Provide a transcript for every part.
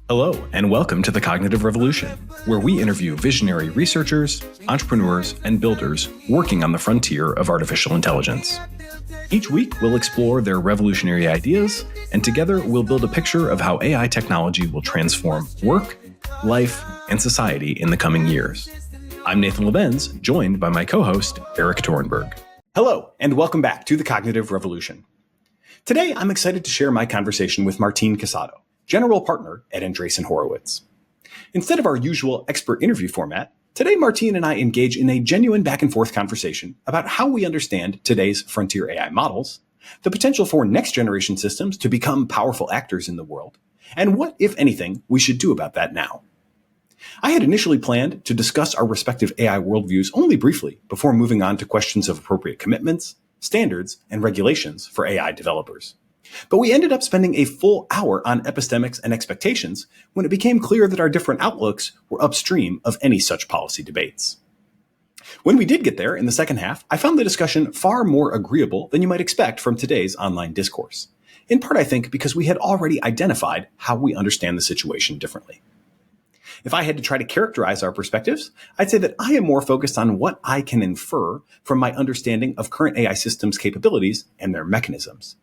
Hello, and welcome to the Cognitive Revolution, where we interview visionary researchers, entrepreneurs, and builders working on the frontier of artificial intelligence. Each week, we'll explore their revolutionary ideas, and together we'll build a picture of how AI technology will transform work, life, and society in the coming years. I'm Nathan Lebenz, joined by my co-host, Eric Torenberg. Hello, and welcome back to the Cognitive Revolution. Today, I'm excited to share my conversation with Martin Casado, General Partner at Andreessen Horowitz. Instead of our usual expert interview format, today Martin and I engage in a genuine back-and-forth conversation about how we understand today's frontier AI models, the potential for next-generation systems to become powerful actors in the world, and what, if anything, we should do about that now. I had initially planned to discuss our respective AI worldviews only briefly before moving on to questions of appropriate commitments, standards, and regulations for AI developers. But we ended up spending a full hour on epistemics and expectations when it became clear that our different outlooks were upstream of any such policy debates. When we did get there in the second half, I found the discussion far more agreeable than you might expect from today's online discourse. In part, I think, because we had already identified how we understand the situation differently. If I had to try to characterize our perspectives, I'd say that I am more focused on what I can infer from my understanding of current AI systems' capabilities and their mechanisms.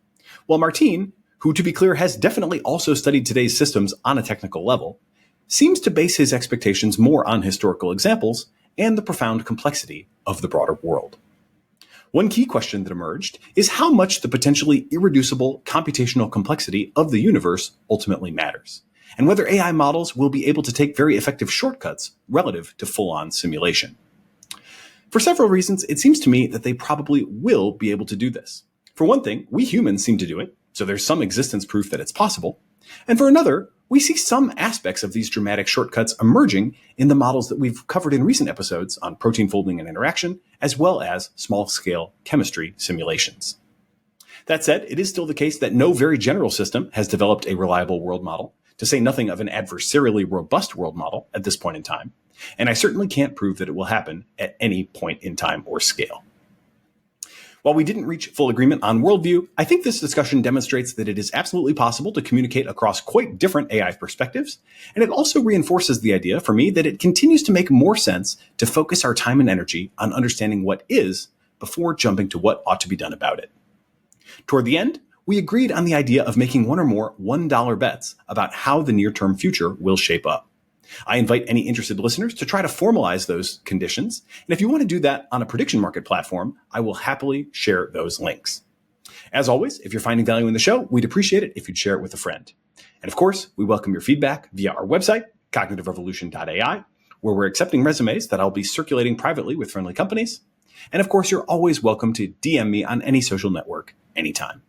While Martin, who to be clear has definitely also studied today's systems on a technical level, seems to base his expectations more on historical examples and the profound complexity of the broader world. One key question that emerged is how much the potentially irreducible computational complexity of the universe ultimately matters, and whether AI models will be able to take very effective shortcuts relative to full-on simulation. For several reasons, it seems to me that they probably will be able to do this. For one thing, we humans seem to do it, so there's some existence proof that it's possible. And for another, we see some aspects of these dramatic shortcuts emerging in the models that we've covered in recent episodes on protein folding and interaction, as well as small-scale chemistry simulations. That said, it is still the case that no very general system has developed a reliable world model, to say nothing of an adversarially robust world model at this point in time, and I certainly can't prove that it will happen at any point in time or scale. While we didn't reach full agreement on worldview, I think this discussion demonstrates that it is absolutely possible to communicate across quite different AI perspectives, and it also reinforces the idea for me that it continues to make more sense to focus our time and energy on understanding what is before jumping to what ought to be done about it. Toward the end, we agreed on the idea of making one or more $1 bets about how the near-term future will shape up. I invite any interested listeners to try to formalize those conditions. And if you want to do that on a prediction market platform, I will happily share those links. As always, if you're finding value in the show, we'd appreciate it if you'd share it with a friend. And of course, we welcome your feedback via our website, cognitiverevolution.ai, where we're accepting resumes that I'll be circulating privately with friendly companies. And of course, you're always welcome to DM me on any social network anytime.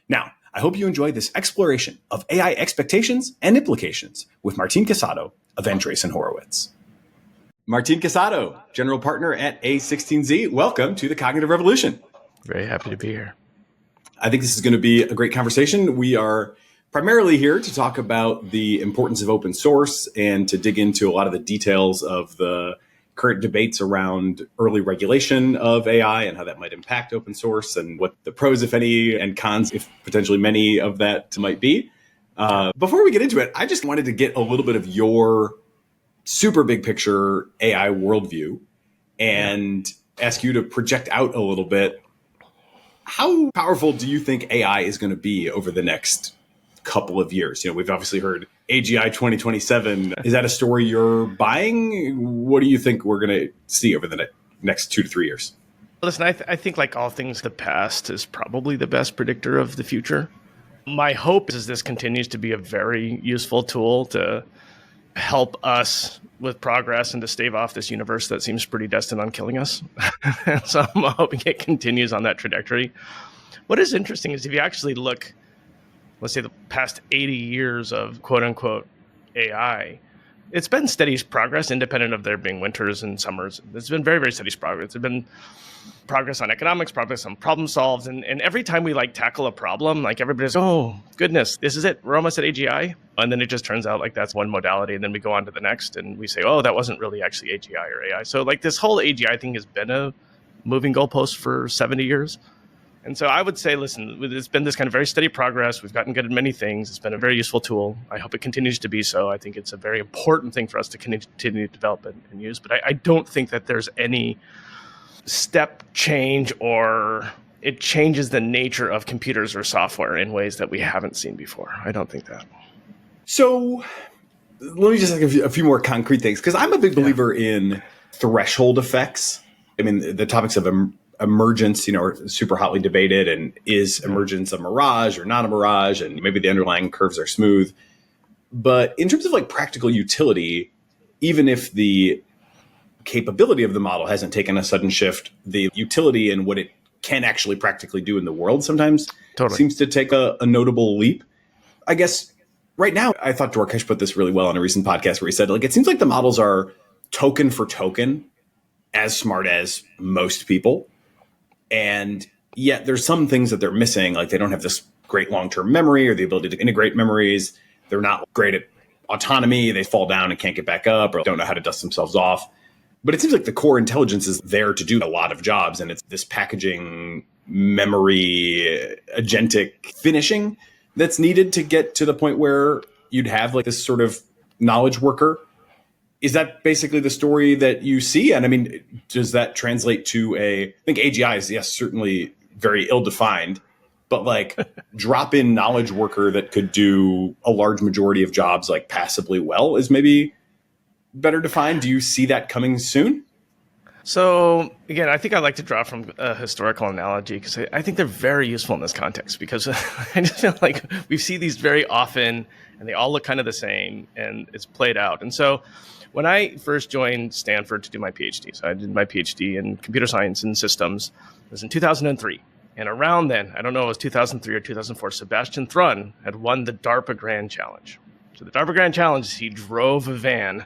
Now, I hope you enjoy this exploration of AI expectations and implications with Martin Casado of Andreessen Horowitz. Martin Casado, General Partner at a16z's. Welcome to the Cognitive Revolution. Very happy to be here. I think this is going to be a great conversation. We are primarily here to talk about the importance of open source and to dig into a lot of the details of the current debates around early regulation of AI and how that might impact open source and what the pros, if any, and cons, if potentially many of that might be. Before we get into it, I just wanted to get a little bit of your super big picture AI worldview and ask you to project out a little bit. How powerful do you think AI is going to be over the next couple of years? You know, we've obviously heard AGI 2027. Is that a story you're buying? What do you think we're going to see over the next 2 to 3 years? Listen, I think like all things, the past is probably the best predictor of the future. My hope is this continues to be a very useful tool to help us with progress and to stave off this universe that seems pretty destined on killing us. So I'm hoping it continues on that trajectory. What is interesting is if you actually look, let's say the past 80 years of quote unquote AI, it's been steady progress independent of there being winters and summers. It's been very, very steady progress. It's been progress on economics, progress on problem solves. And every time we like tackle a problem, like everybody's, oh goodness, this is it. We're almost at AGI. And then it just turns out like that's one modality. And then we go on to the next and we say, oh, that wasn't really actually AGI or AI. So like this whole AGI thing has been a moving goalpost for 70 years. And so I would say, listen, it's been this kind of very steady progress. We've gotten good at many things. It's been a very useful tool. I hope it continues to be so. I think it's a very important thing for us to continue to develop and use. But I don't think that there's any step change or it changes the nature of computers or software in ways that we haven't seen before. I don't think that. So let me just ask a few more concrete things, because I'm a big believer in threshold effects. I mean, the topics of emergence, are super hotly debated, and is emergence a mirage or not a mirage? And maybe the underlying curves are smooth. But in terms of like practical utility, even if the capability of the model hasn't taken a sudden shift, the utility and what it can actually practically do in the world sometimes seems to take a notable leap. I guess right now, I thought Dwarkesh put this really well on a recent podcast where he said, like, it seems like the models are token for token as smart as most people. And yet there's some things that they're missing. Like they don't have this great long-term memory or the ability to integrate memories. They're not great at autonomy. They fall down and can't get back up or don't know how to dust themselves off. But it seems like the core intelligence is there to do a lot of jobs. And it's this packaging, memory, agentic finishing that's needed to get to the point where you'd have like this sort of knowledge worker. Is that basically the story that you see? And I mean, does that translate to I think AGI is, yes, certainly very ill-defined, but like drop-in knowledge worker that could do a large majority of jobs like passably well is maybe better defined. Do you see that coming soon? So again, I think I like to draw from a historical analogy because I think they're very useful in this context, because I just feel like we see these very often and they all look kind of the same and it's played out. And so when I first joined Stanford to do my PhD, so I did my PhD in computer science and systems, it was in 2003. And around then, I don't know, it was 2003 or 2004, Sebastian Thrun had won the DARPA Grand Challenge. So the DARPA Grand Challenge, he drove a van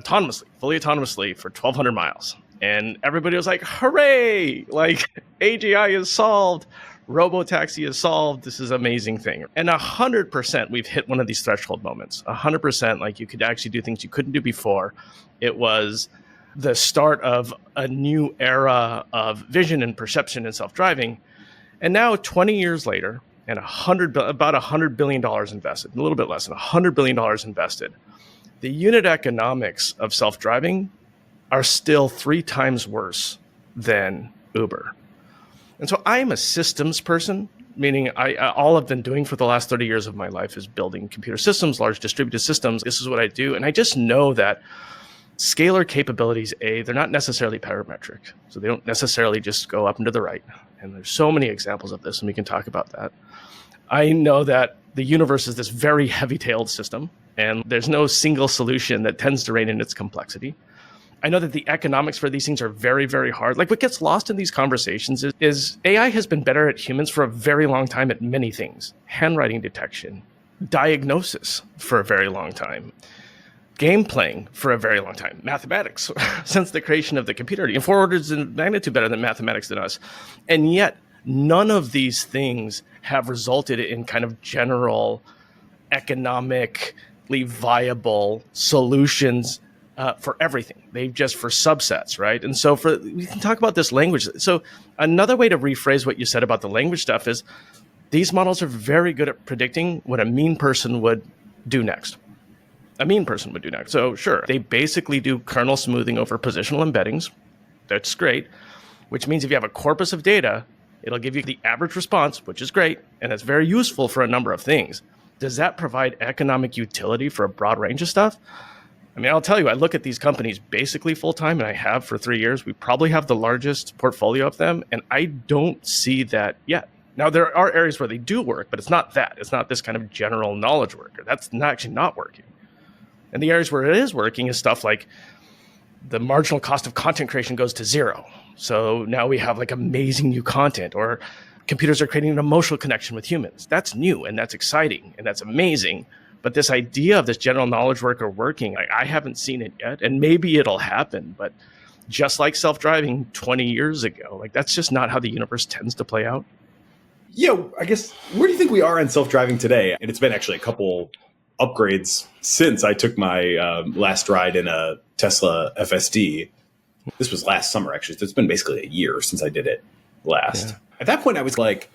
fully autonomously for 1,200 miles. And everybody was like, hooray, like AGI is solved. Robotaxi is solved. This is an amazing thing. And 100% we've hit one of these threshold moments. 100% like you could actually do things you couldn't do before. It was the start of a new era of vision and perception and self-driving. And now 20 years later, and about $100 billion invested, a little bit less than $100 billion invested, the unit economics of self-driving are still 3 times worse than Uber. And so I am a systems person, meaning all I've been doing for the last 30 years of my life is building computer systems, large distributed systems. This is what I do. And I just know that scalar capabilities, they're not necessarily parametric. So they don't necessarily just go up and to the right. And there's so many examples of this, and we can talk about that. I know that the universe is this very heavy-tailed system, and there's no single solution that tends to rein in its complexity. I know that the economics for these things are very, very hard. Like what gets lost in these conversations is AI has been better at humans for a very long time at many things. Handwriting detection, diagnosis for a very long time, game playing for a very long time, mathematics since the creation of the computer, and 4 orders of magnitude better than mathematics than us. And yet none of these things have resulted in kind of general economically viable solutions for everything. They've just for subsets, right? And so we can talk about this language. So another way to rephrase what you said about the language stuff is these models are very good at predicting what a mean person would do next. A mean person would do next. So sure, they basically do kernel smoothing over positional embeddings. That's great, which means if you have a corpus of data, it'll give you the average response, which is great, and it's very useful for a number of things. Does that provide economic utility for a broad range of stuff? I mean, I'll tell you, I look at these companies basically full-time, and I have for 3 years. We probably have the largest portfolio of them, and I don't see that yet. Now, there are areas where they do work, but it's not that. It's not this kind of general knowledge worker. That's actually not working. And the areas where it is working is stuff like the marginal cost of content creation goes to 0. So now we have like amazing new content, or computers are creating an emotional connection with humans. That's new, and that's exciting, and that's amazing. But this idea of this general knowledge worker working, I haven't seen it yet. And maybe it'll happen, but just like self-driving 20 years ago, like that's just not how the universe tends to play out. Yeah, I guess, where do you think we are in self-driving today? And it's been actually a couple upgrades since I took my last ride in a Tesla FSD. This was last summer, actually. So it's been basically a year since I did it last. Yeah. At that point, I was like,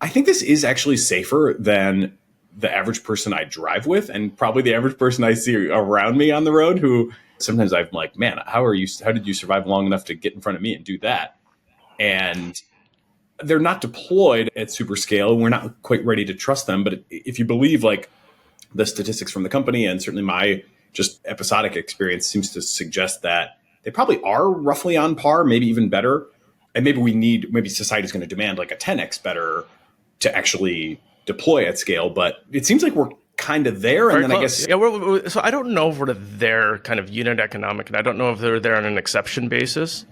I think this is actually safer than the average person I drive with, and probably the average person I see around me on the road, who sometimes I'm like, man, how did you survive long enough to get in front of me and do that? And they're not deployed at super scale. We're not quite ready to trust them. But if you believe like the statistics from the company, and certainly my just episodic experience seems to suggest that they probably are roughly on par, maybe even better. And maybe society's going to demand like a 10x better to actually deploy at scale. But it seems like we're kind of there. Very and then close. I guess, Yeah, so I don't know if we're there kind of unit economic, and I don't know if they're there on an exception basis.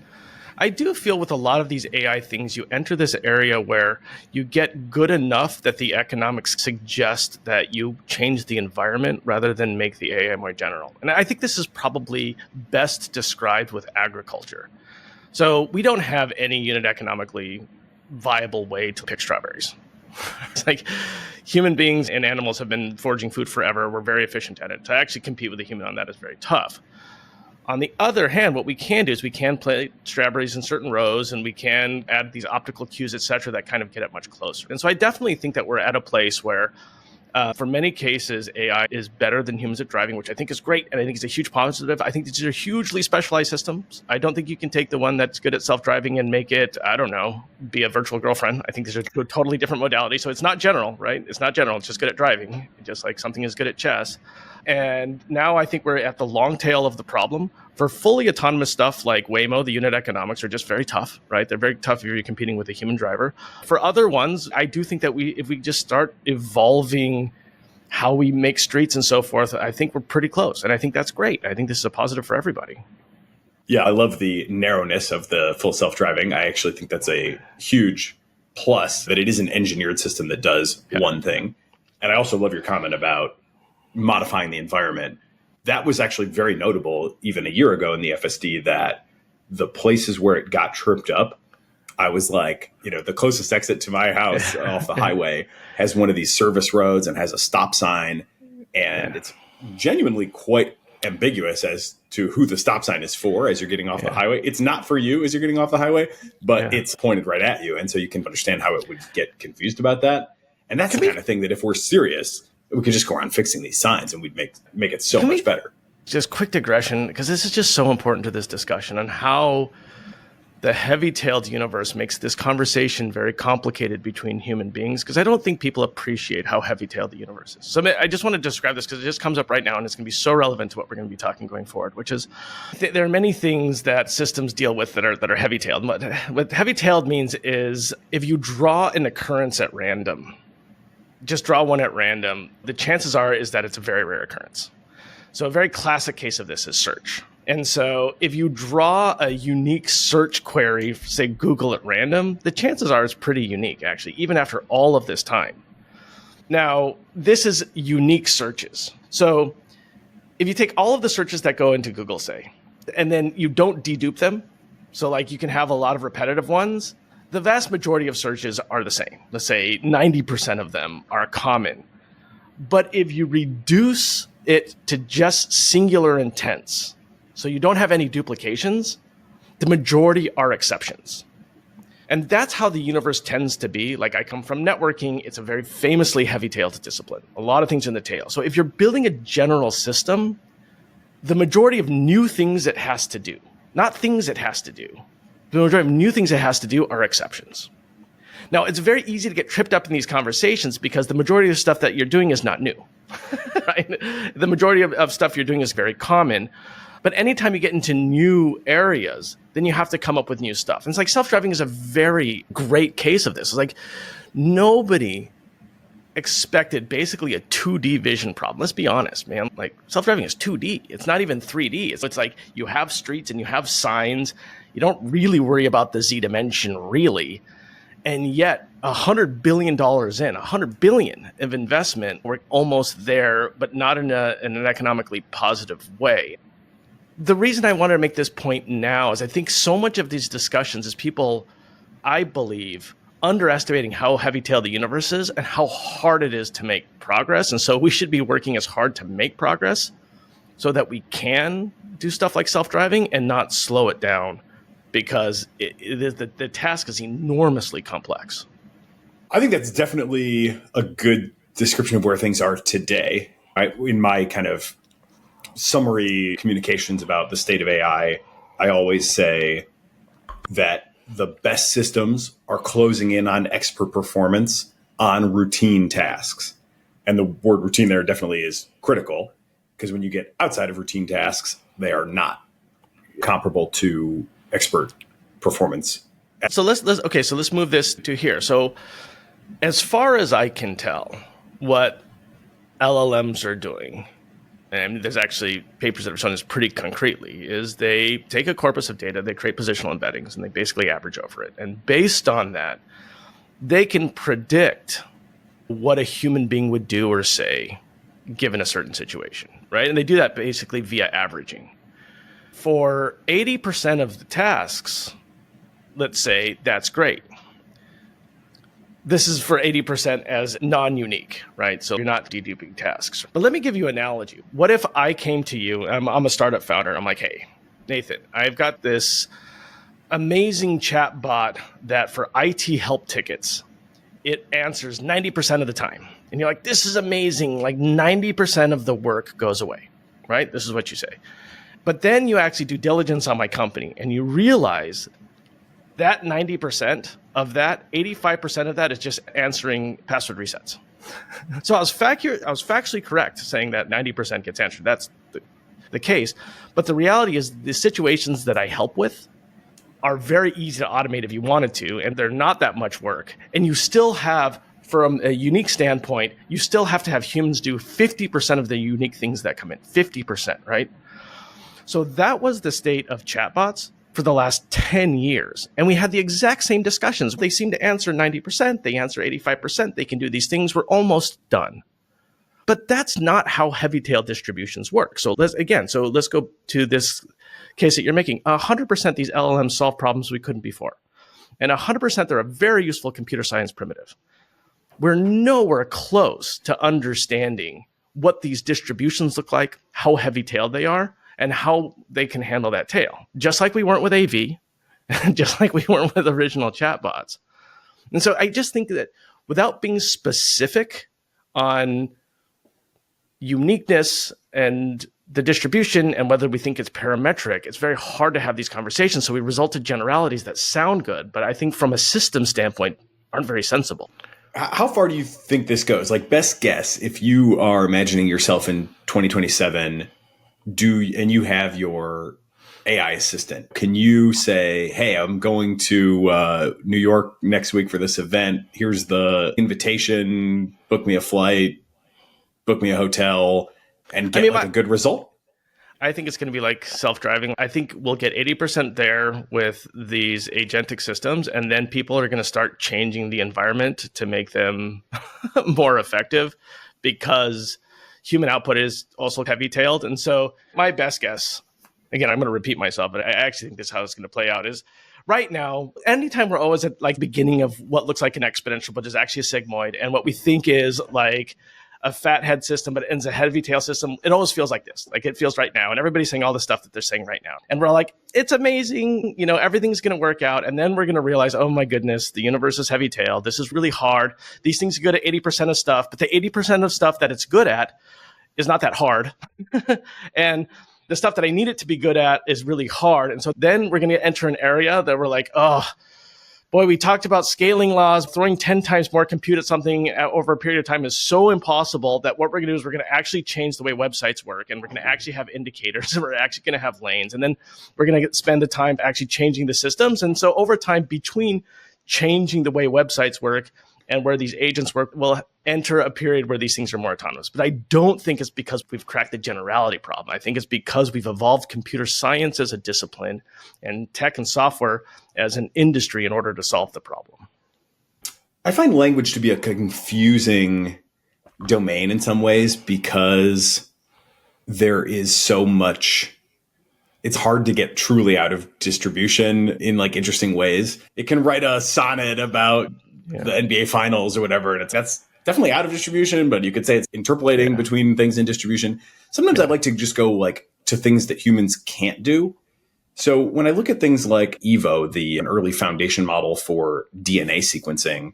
I do feel with a lot of these AI things, you enter this area where you get good enough that the economics suggest that you change the environment rather than make the AI more general. And I think this is probably best described with agriculture. So we don't have any unit economically viable way to pick strawberries. It's like human beings and animals have been foraging food forever. We're very efficient at it. To actually compete with a human on that is very tough. On the other hand, what we can do is we can plant strawberries in certain rows, and we can add these optical cues, et cetera, that kind of get it much closer. And so I definitely think that we're at a place where, for many cases, AI is better than humans at driving, which I think is great. And I think it's a huge positive. I think these are hugely specialized systems. I don't think you can take the one that's good at self-driving and make it, I don't know, be a virtual girlfriend. I think these are two totally different modalities. So it's not general, right? It's not general. It's just good at driving, just like something is good at chess. And now I think we're at the long tail of the problem. For fully autonomous stuff like Waymo, the unit economics are just very tough, right? They're very tough if you're competing with a human driver. For other ones, I do think that if we just start evolving how we make streets and so forth, I think we're pretty close. And I think that's great. I think this is a positive for everybody. yeah, I love the narrowness of the full self-driving. I actually think that's a huge plus, that it is an engineered system that does one thing. And I also love your comment about modifying the environment. That was actually very notable even a year ago in the FSD, that the places where it got tripped up, I was like, the closest exit to my house off the highway has one of these service roads and has a stop sign. And it's genuinely quite ambiguous as to who the stop sign is for as you're getting off the highway. It's not for you as you're getting off the highway, but it's pointed right at you. And so you can understand how it would get confused about that. And that's the kind of thing that if we're serious, we could just go around fixing these signs and we'd make it so much better. Just quick digression, because this is just so important to this discussion on how the heavy-tailed universe makes this conversation very complicated between human beings, because I don't think people appreciate how heavy-tailed the universe is. So I just want to describe this because it just comes up right now, and it's going to be so relevant to what we're going to be talking going forward, which is there are many things that systems deal with that are heavy-tailed. What heavy-tailed means is if you draw an occurrence at random, just draw one at random, the chances are is that it's a very rare occurrence. So a very classic case of this is search. And so if you draw a unique search query, say Google at random, the chances are it's pretty unique, actually, even after all of this time. Now, this is unique searches. So if you take all of the searches that go into Google, say, and then you don't dedupe them, so like you can have a lot of repetitive ones, the vast majority of searches are the same. Let's say 90% of them are common. But if you reduce it to just singular intents, so you don't have any duplications, the majority are exceptions. And that's how the universe tends to be. Like, I come from networking. It's a very famously heavy-tailed discipline. A lot of things in the tail. So if you're building a general system, the majority of new things it has to do, not things it has to do, the majority of new things it has to do are exceptions. Now, it's very easy to get tripped up in these conversations because the majority of stuff that you're doing is not new, right? The majority of stuff you're doing is very common. But anytime you get into new areas, then you have to come up with new stuff. And it's like self-driving is a very great case of this. It's like nobody expected basically a 2D vision problem. Let's be honest, man. Like, self-driving is 2D. It's not even 3D. It's like you have streets and you have signs. You don't really worry about the Z dimension, really. And yet, $100 billion in, $100 billion of investment, we're almost there, but not in an economically positive way. The reason I wanted to make this point now is I think so much of these discussions is people, I believe, underestimating how heavy-tailed the universe is and how hard it is to make progress. And so we should be working as hard to make progress so that we can do stuff like self-driving and not slow it down because the task is enormously complex. I think that's definitely a good description of where things are today. In my kind of summary communications about the state of AI, I always say that the best systems are closing in on expert performance on routine tasks. And the word routine there definitely is critical, because when you get outside of routine tasks, they are not comparable to expert performance. So let's move this to here. So as far as I can tell, what LLMs are doing, and there's actually papers that have shown this pretty concretely, is they take a corpus of data, they create positional embeddings, and they basically average over it. And based on that, they can predict what a human being would do or say given a certain situation, right? And they do that basically via averaging. For 80% of the tasks, let's say that's great. This is for 80% as non-unique, right? So you're not deduping tasks. But let me give you an analogy. What if I came to you, I'm a startup founder, I'm like, hey, Nathan, I've got this amazing chat bot that for IT help tickets, it answers 90% of the time. And you're like, this is amazing. Like 90% of the work goes away, right? This is what you say. But then you actually do diligence on my company and you realize that 90% of that, 85% of that is just answering password resets. So I was factually correct saying that 90% gets answered. That's the case. But the reality is the situations that I help with are very easy to automate if you wanted to, and they're not that much work. And you still have, from a unique standpoint, you still have to have humans do 50% of the unique things that come in, 50%, right? So that was the state of chatbots for the last 10 years. And we had the exact same discussions. They seem to answer 90%, they answer 85%, they can do these things, we're almost done. But that's not how heavy-tail distributions work. So let's go to this case that you're making. 100% these LLMs solve problems we couldn't before. And 100% they're a very useful computer science primitive. We're nowhere close to understanding what these distributions look like, how heavy-tailed they are, and how they can handle that tail. Just like we weren't with AV, just like we weren't with original chatbots. And so I just think that without being specific on uniqueness and the distribution and whether we think it's parametric, it's very hard to have these conversations. So we result to generalities that sound good, but I think from a system standpoint aren't very sensible. How far do you think this goes? Like, best guess, if you are imagining yourself in 2027, and you have your AI assistant, can you say, hey, I'm going to New York next week for this event. Here's the invitation, book me a flight, book me a hotel, and get a good result? I think it's going to be like self-driving. I think we'll get 80% there with these agentic systems, and then people are going to start changing the environment to make them more effective, because human output is also heavy-tailed. And so my best guess, again, I'm going to repeat myself, but I actually think this is how it's going to play out, is right now, anytime we're always at like beginning of what looks like an exponential, but is actually a sigmoid, and what we think is like a fat head system, but it ends a heavy tail system, it always feels like this. Like it feels right now. And everybody's saying all the stuff that they're saying right now. And we're like, it's amazing. You know, everything's going to work out. And then we're going to realize, oh my goodness, the universe is heavy tail. This is really hard. These things are good at 80% of stuff, but the 80% of stuff that it's good at is not that hard. And the stuff that I need it to be good at is really hard. And so then we're going to enter an area that we're like, oh, boy, we talked about scaling laws. Throwing 10 times more compute at something over a period of time is so impossible that what we're going to do is we're going to actually change the way websites work, and we're going to actually have indicators, and we're actually going to have lanes, and then we're going to spend the time actually changing the systems. And so over time, between changing the way websites work and where these agents work, we'll enter a period where these things are more autonomous. But I don't think it's because we've cracked the generality problem. I think it's because we've evolved computer science as a discipline and tech and software as an industry in order to solve the problem. I find language to be a confusing domain in some ways, because there is so much. It's hard to get truly out of distribution in like interesting ways. It can write a sonnet about the NBA finals or whatever, and that's definitely out of distribution, but you could say it's interpolating between things in distribution. Sometimes I'd like to just go like to things that humans can't do. So when I look at things like EVO, an early foundation model for DNA sequencing,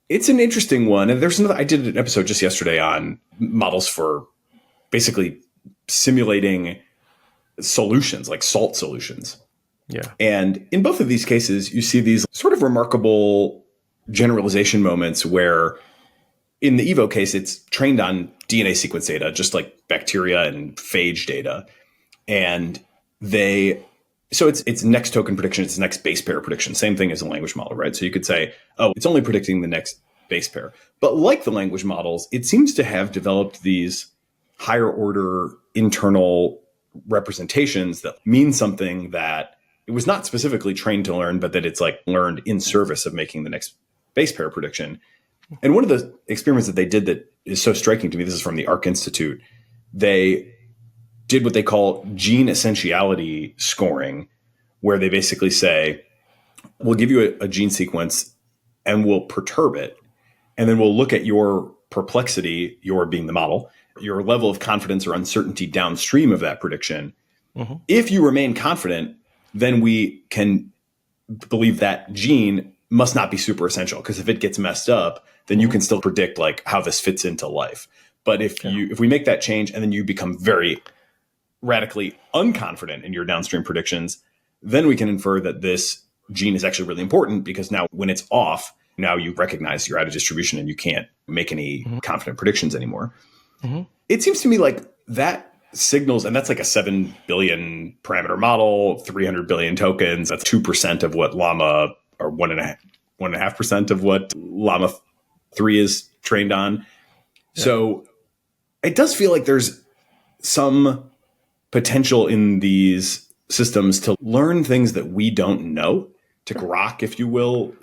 it's an interesting one. And there's another, I did an episode just yesterday on models for basically simulating solutions, like salt solutions. Yeah. And in both of these cases, you see these sort of remarkable generalization moments where in the EVO case, it's trained on DNA sequence data, just like bacteria and phage data. And so it's next token prediction, it's next base pair prediction, same thing as a language model, right? So you could say, oh, it's only predicting the next base pair. But like the language models, it seems to have developed these higher order internal representations that mean something that it was not specifically trained to learn, but that it's like learned in service of making the next base pair prediction. And one of the experiments that they did that is so striking to me, this is from the Arc Institute, they did what they call gene essentiality scoring, where they basically say, we'll give you a gene sequence and we'll perturb it. And then we'll look at your perplexity, your being the model, your level of confidence or uncertainty downstream of that prediction. Mm-hmm. If you remain confident, then we can believe that gene must not be super essential, because if it gets messed up, then you can still predict like how this fits into life. But if we make that change and then you become very radically unconfident in your downstream predictions, then we can infer that this gene is actually really important, because now when it's off, now you recognize you're out of distribution and you can't make any confident predictions anymore. Mm-hmm. It seems to me like that signals, and that's like a 7 billion parameter model, 300 billion tokens. That's 2% of what Llama, or 1.5% of what Llama 3 is trained on. Yeah. So it does feel like there's some potential in these systems to learn things that we don't know, to grok, if you will,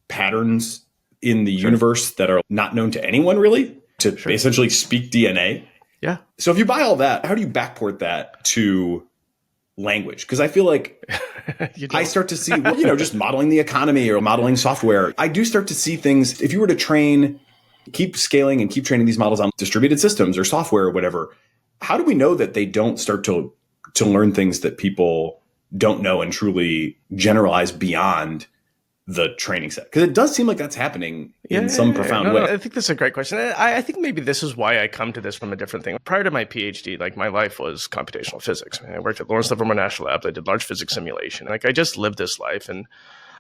patterns in the universe that are not known to anyone really, to essentially speak DNA. Yeah. So if you buy all that, how do you backport that to language? Because I feel like I start to see, just modeling the economy or modeling software. I do start to see things. If you were to keep scaling and keep training these models on distributed systems or software or whatever, how do we know that they don't start to learn things that people don't know and truly generalize beyond the training set? Because it does seem like that's happening in some profound way. I think that's a great question. I think maybe this is why I come to this from a different thing. Prior to my PhD, like my life was computational physics. I worked at Lawrence Livermore National Labs. I did large physics simulation. Like I just lived this life. And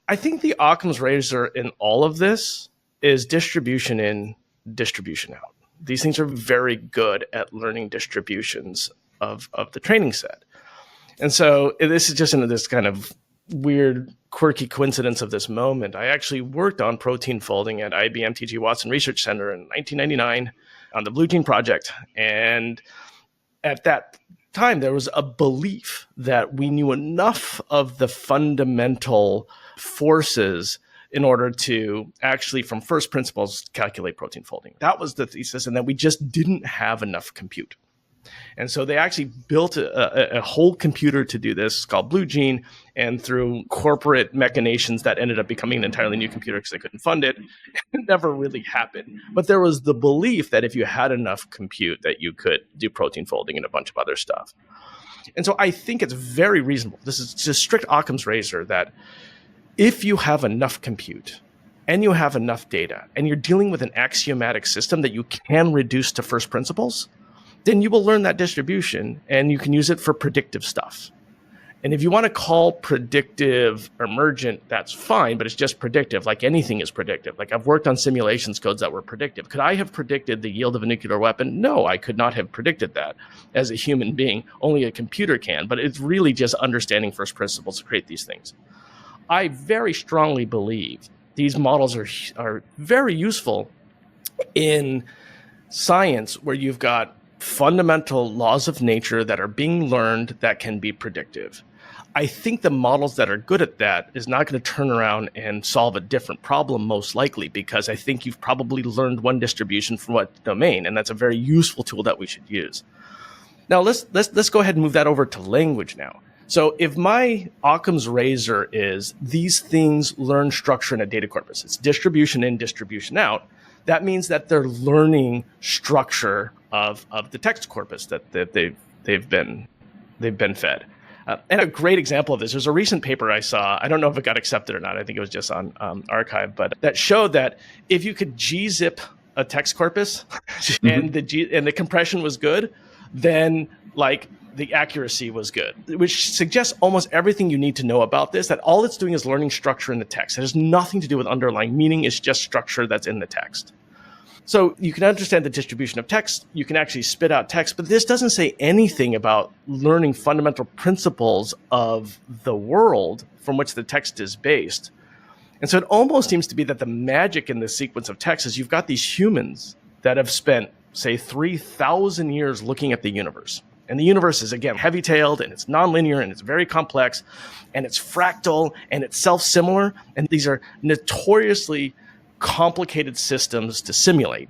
I think the Occam's razor in all of this is distribution in, distribution out. These things are very good at learning distributions of the training set. And so this is just into this kind of weird, quirky coincidence of this moment. I actually worked on protein folding at IBM T.G. Watson Research Center in 1999 on the Blue Gene Project. And at that time, there was a belief that we knew enough of the fundamental forces in order to actually, from first principles, calculate protein folding. That was the thesis, and that we just didn't have enough compute. And so they actually built a whole computer to do this called Blue Gene, and through corporate machinations that ended up becoming an entirely new computer because they couldn't fund it. It never really happened. But there was the belief that if you had enough compute that you could do protein folding and a bunch of other stuff. And so I think it's very reasonable. This is just strict Occam's razor that if you have enough compute and you have enough data and you're dealing with an axiomatic system that you can reduce to first principles, then you will learn that distribution and you can use it for predictive stuff. And if you want to call predictive emergent, that's fine, but it's just predictive, like anything is predictive. Like I've worked on simulations codes that were predictive. Could I have predicted the yield of a nuclear weapon? No, I could not have predicted that as a human being. Only a computer can, but it's really just understanding first principles to create these things. I very strongly believe these models are very useful in science where you've got fundamental laws of nature that are being learned that can be predictive. I think the models that are good at that is not going to turn around and solve a different problem, most likely, because I think you've probably learned one distribution from what domain, and that's a very useful tool that we should use. Now let's go ahead and move that over to language now. So if my Occam's razor is these things learn structure in a data corpus, it's distribution in, distribution out, that means that they're learning structure of the text corpus that they've been fed. And a great example of this, there's a recent paper I saw. I don't know if it got accepted or not. I think it was just on archive, but that showed that if you could gzip a text corpus and the compression was good, then like the accuracy was good, which suggests almost everything you need to know about this, that all it's doing is learning structure in the text. It has nothing to do with underlying meaning. It's just structure that's in the text. So you can understand the distribution of text. You can actually spit out text, but this doesn't say anything about learning fundamental principles of the world from which the text is based. And so it almost seems to be that the magic in this sequence of text is you've got these humans that have spent, say, 3,000 years looking at the universe. And the universe is, again, heavy-tailed, and it's nonlinear, and it's very complex, and it's fractal, and it's self-similar. And these are notoriously complicated systems to simulate.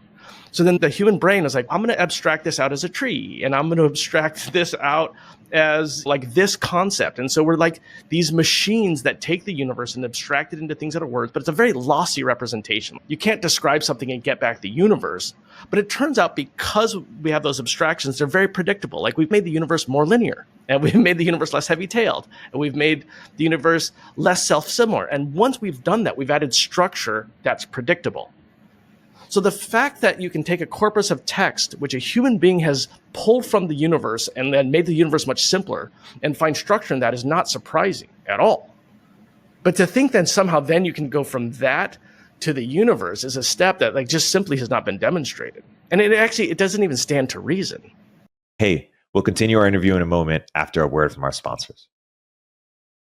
So then the human brain is like, I'm going to abstract this out as a tree, and I'm going to abstract this out as like this concept. And so we're like these machines that take the universe and abstract it into things that are words, but it's a very lossy representation. You can't describe something and get back the universe. But it turns out because we have those abstractions, they're very predictable. Like we've made the universe more linear, and we've made the universe less heavy-tailed, and we've made the universe less self-similar. And once we've done that, we've added structure that's predictable. So the fact that you can take a corpus of text, which a human being has pulled from the universe and then made the universe much simpler, and find structure in that is not surprising at all. But to think that somehow then you can go from that to the universe is a step that like just simply has not been demonstrated. And it doesn't even stand to reason. Hey, we'll continue our interview in a moment after a word from our sponsors.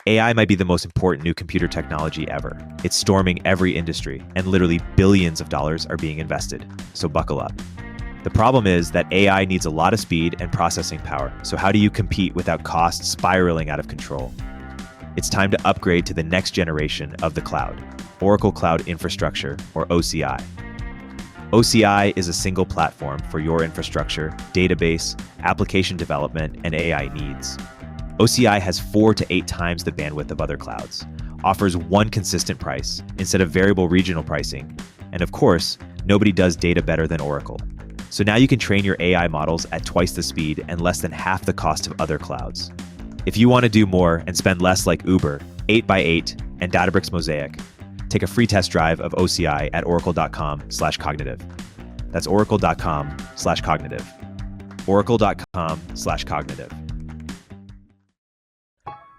AI might be the most important new computer technology ever. It's storming every industry, and literally billions of dollars are being invested. So buckle up. The problem is that AI needs a lot of speed and processing power. So how do you compete without costs spiraling out of control? It's time to upgrade to the next generation of the cloud, Oracle Cloud Infrastructure, or OCI. OCI is a single platform for your infrastructure, database, application development, and AI needs. OCI has 4 to 8 times the bandwidth of other clouds, offers one consistent price instead of variable regional pricing, and of course, nobody does data better than Oracle. So now you can train your AI models at twice the speed and less than half the cost of other clouds. If you want to do more and spend less like Uber, 8x8, and Databricks Mosaic, take a free test drive of OCI at oracle.com/cognitive. That's oracle.com/cognitive. Oracle.com/cognitive.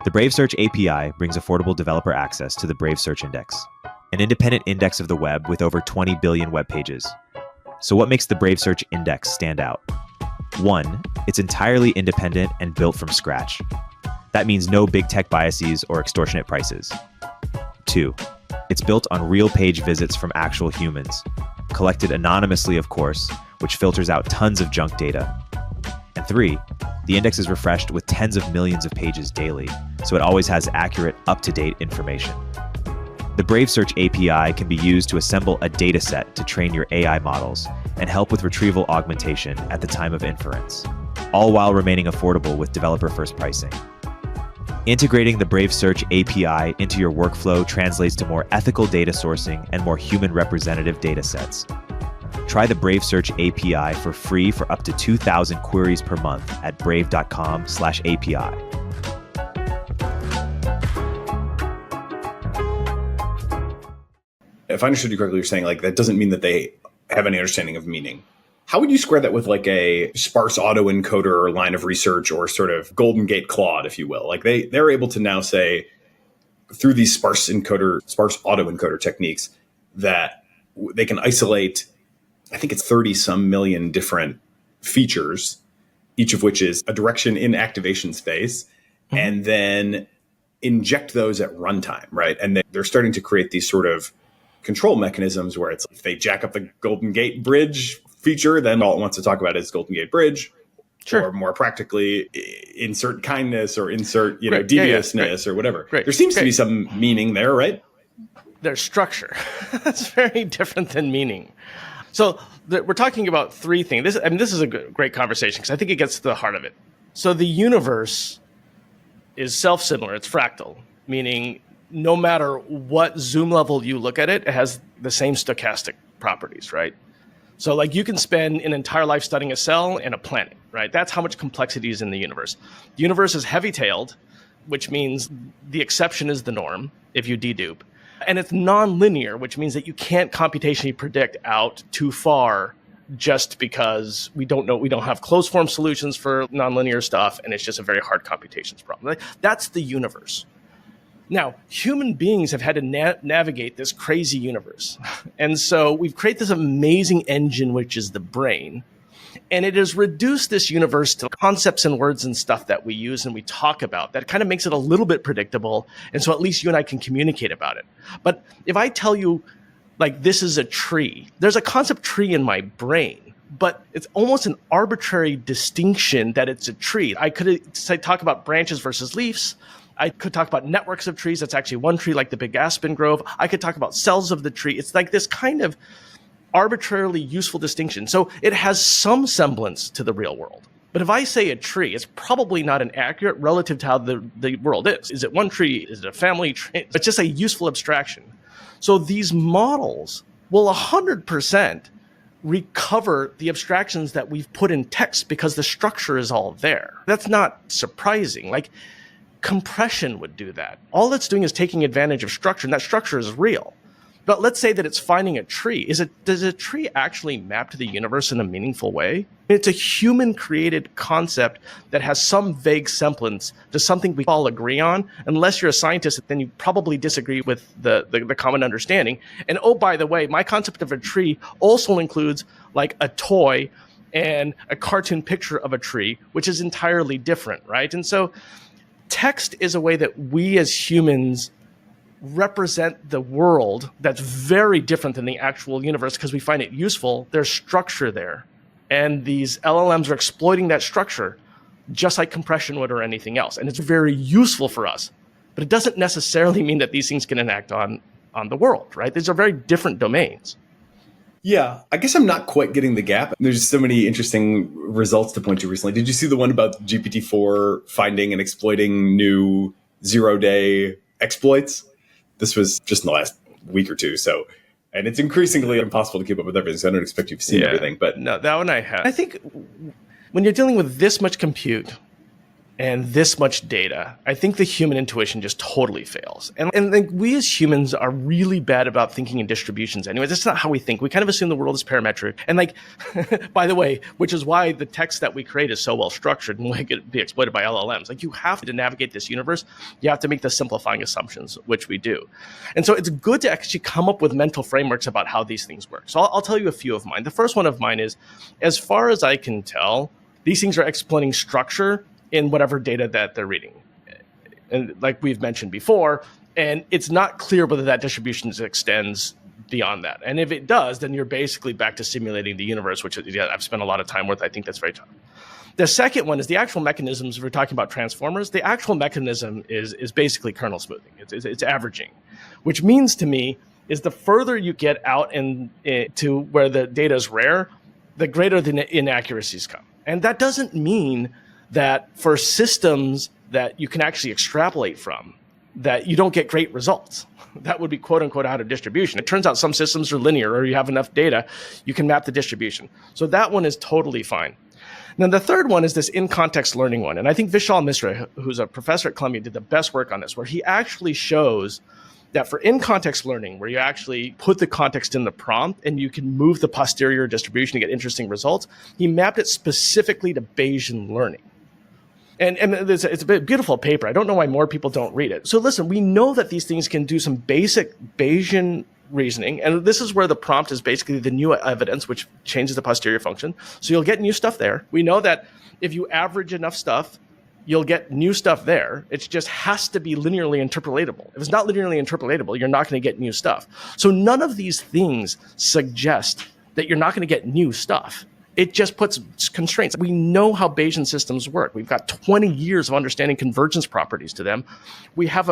The Brave Search API brings affordable developer access to the Brave Search Index, an independent index of the web with over 20 billion web pages. So what makes the Brave Search Index stand out? 1, it's entirely independent and built from scratch. That means no big tech biases or extortionate prices. 2, it's built on real page visits from actual humans, collected anonymously, of course, which filters out tons of junk data. And 3, the index is refreshed with tens of millions of pages daily, so it always has accurate, up-to-date information. The Brave Search API can be used to assemble a data set to train your AI models and help with retrieval augmentation at the time of inference, all while remaining affordable with developer-first pricing. Integrating the Brave Search API into your workflow translates to more ethical data sourcing and more human representative data sets. Try the Brave Search API for free for up to 2,000 queries per month at brave.com/API. If I understood you correctly, you're saying like that doesn't mean that they have any understanding of meaning. How would you square that with like a sparse autoencoder or line of research or sort of Golden Gate Claude, if you will? Like they're able to now say through these sparse autoencoder techniques that they can isolate, I think it's 30 some million different features, each of which is a direction in activation space, and then inject those at runtime, right? And they're starting to create these sort of control mechanisms where it's if they jack up the Golden Gate Bridge feature, then all it wants to talk about is Golden Gate Bridge. Sure. Or more practically, insert kindness or insert deviousness or whatever. There seems to be some meaning there, right? There's structure. That's very different than meaning. So we're talking about 3 things. This is a great conversation because I think it gets to the heart of it. So the universe is self-similar. It's fractal, meaning no matter what zoom level you look at it, it has the same stochastic properties, right? So like you can spend an entire life studying a cell and a planet, right? That's how much complexity is in the universe. The universe is heavy-tailed, which means the exception is the norm if you dedupe. And it's non-linear, which means that you can't computationally predict out too far just because we don't have closed form solutions for nonlinear stuff, and it's just a very hard computations problem. That's the universe. Now, human beings have had to navigate this crazy universe. And so we've created this amazing engine, which is the brain. And it has reduced this universe to concepts and words and stuff that we use and we talk about. That kind of makes it a little bit predictable. And so at least you and I can communicate about it. But if I tell you, like, this is a tree, there's a concept tree in my brain, but it's almost an arbitrary distinction that it's a tree. I could say, talk about branches versus leaves. I could talk about networks of trees. That's actually one tree, like the big aspen grove. I could talk about cells of the tree. It's like this kind of arbitrarily useful distinction. So it has some semblance to the real world. But if I say a tree, it's probably not an accurate relative to how the world is. Is it one tree? Is it a family tree? It's just a useful abstraction. So these models will 100% recover the abstractions that we've put in text because the structure is all there. That's not surprising. Like, compression would do that. All it's doing is taking advantage of structure, and that structure is real. But let's say that it's finding a tree. Does a tree actually map to the universe in a meaningful way? It's a human-created concept that has some vague semblance to something we all agree on. Unless you're a scientist, then you probably disagree with the common understanding. And oh, by the way, my concept of a tree also includes like a toy and a cartoon picture of a tree, which is entirely different, right? And so text is a way that we as humans represent the world that's very different than the actual universe because we find it useful. There's structure there. And these LLMs are exploiting that structure just like compression would or anything else. And it's very useful for us. But it doesn't necessarily mean that these things can enact on the world, right? These are very different domains. Yeah, I guess I'm not quite getting the gap. There's so many interesting results to point to recently. Did you see the one about GPT-4 finding and exploiting new zero-day exploits? This was just in the last week or two. So, and it's increasingly impossible to keep up with everything. So I don't expect you've seen everything. But no, that one I have. I think when you're dealing with this much compute and this much data, I think the human intuition just totally fails. And like, we as humans are really bad about thinking in distributions anyways. That's not how we think. We kind of assume the world is parametric. And like, by the way, which is why the text that we create is so well structured and we could be exploited by LLMs. Like, you have to navigate this universe. You have to make the simplifying assumptions, which we do. And so it's good to actually come up with mental frameworks about how these things work. So I'll tell you a few of mine. The first one of mine is, as far as I can tell, these things are exploiting structure in whatever data that they're reading. And like we've mentioned before, and it's not clear whether that distribution extends beyond that. And if it does, then you're basically back to simulating the universe, which I've spent a lot of time with. I think that's very tough. The second one is the actual mechanisms. We're talking about transformers. The actual mechanism is basically kernel smoothing. It's averaging, which means to me is the further you get out to where the data is rare, the greater the inaccuracies come. And that doesn't mean that for systems that you can actually extrapolate from, that you don't get great results. That would be quote unquote out of distribution. It turns out some systems are linear, or you have enough data, you can map the distribution. So that one is totally fine. Then the third one is this in-context learning one. And I think Vishal Mishra, who's a professor at Columbia, did the best work on this, where he actually shows that for in-context learning, where you actually put the context in the prompt and you can move the posterior distribution to get interesting results, he mapped it specifically to Bayesian learning. And it's a beautiful paper. I don't know why more people don't read it. So listen, we know that these things can do some basic Bayesian reasoning. And this is where the prompt is basically the new evidence, which changes the posterior function. So you'll get new stuff there. We know that if you average enough stuff, you'll get new stuff there. It just has to be linearly interpolatable. If it's not linearly interpolatable, you're not going to get new stuff. So none of these things suggest that you're not going to get new stuff. It just puts constraints. We know how Bayesian systems work. We've got 20 years of understanding convergence properties to them. We have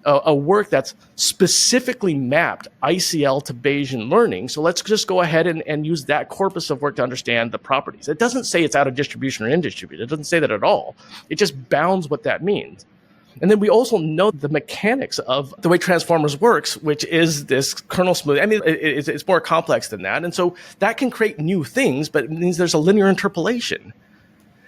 a work that's specifically mapped ICL to Bayesian learning. So let's just go ahead and use that corpus of work to understand the properties. It doesn't say it's out of distribution or in distribution. It doesn't say that at all. It just bounds what that means. And then we also know the mechanics of the way Transformers works, which is this kernel smooth. I mean, it's more complex than that. And so that can create new things, but it means there's a linear interpolation.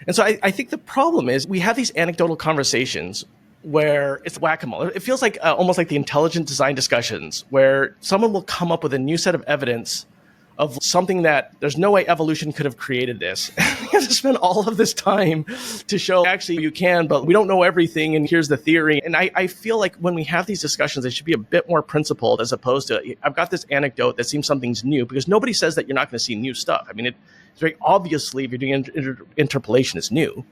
And so I think the problem is we have these anecdotal conversations where it's whack-a-mole. It feels like almost like the intelligent design discussions where someone will come up with a new set of evidence of something that there's no way evolution could have created this. You have to spend all of this time to show actually you can, but we don't know everything and here's the theory. And I feel like when we have these discussions, they should be a bit more principled as opposed to, I've got this anecdote that seems something's new, because nobody says that you're not going to see new stuff. I mean, it's very obviously if you're doing interpolation, it's new.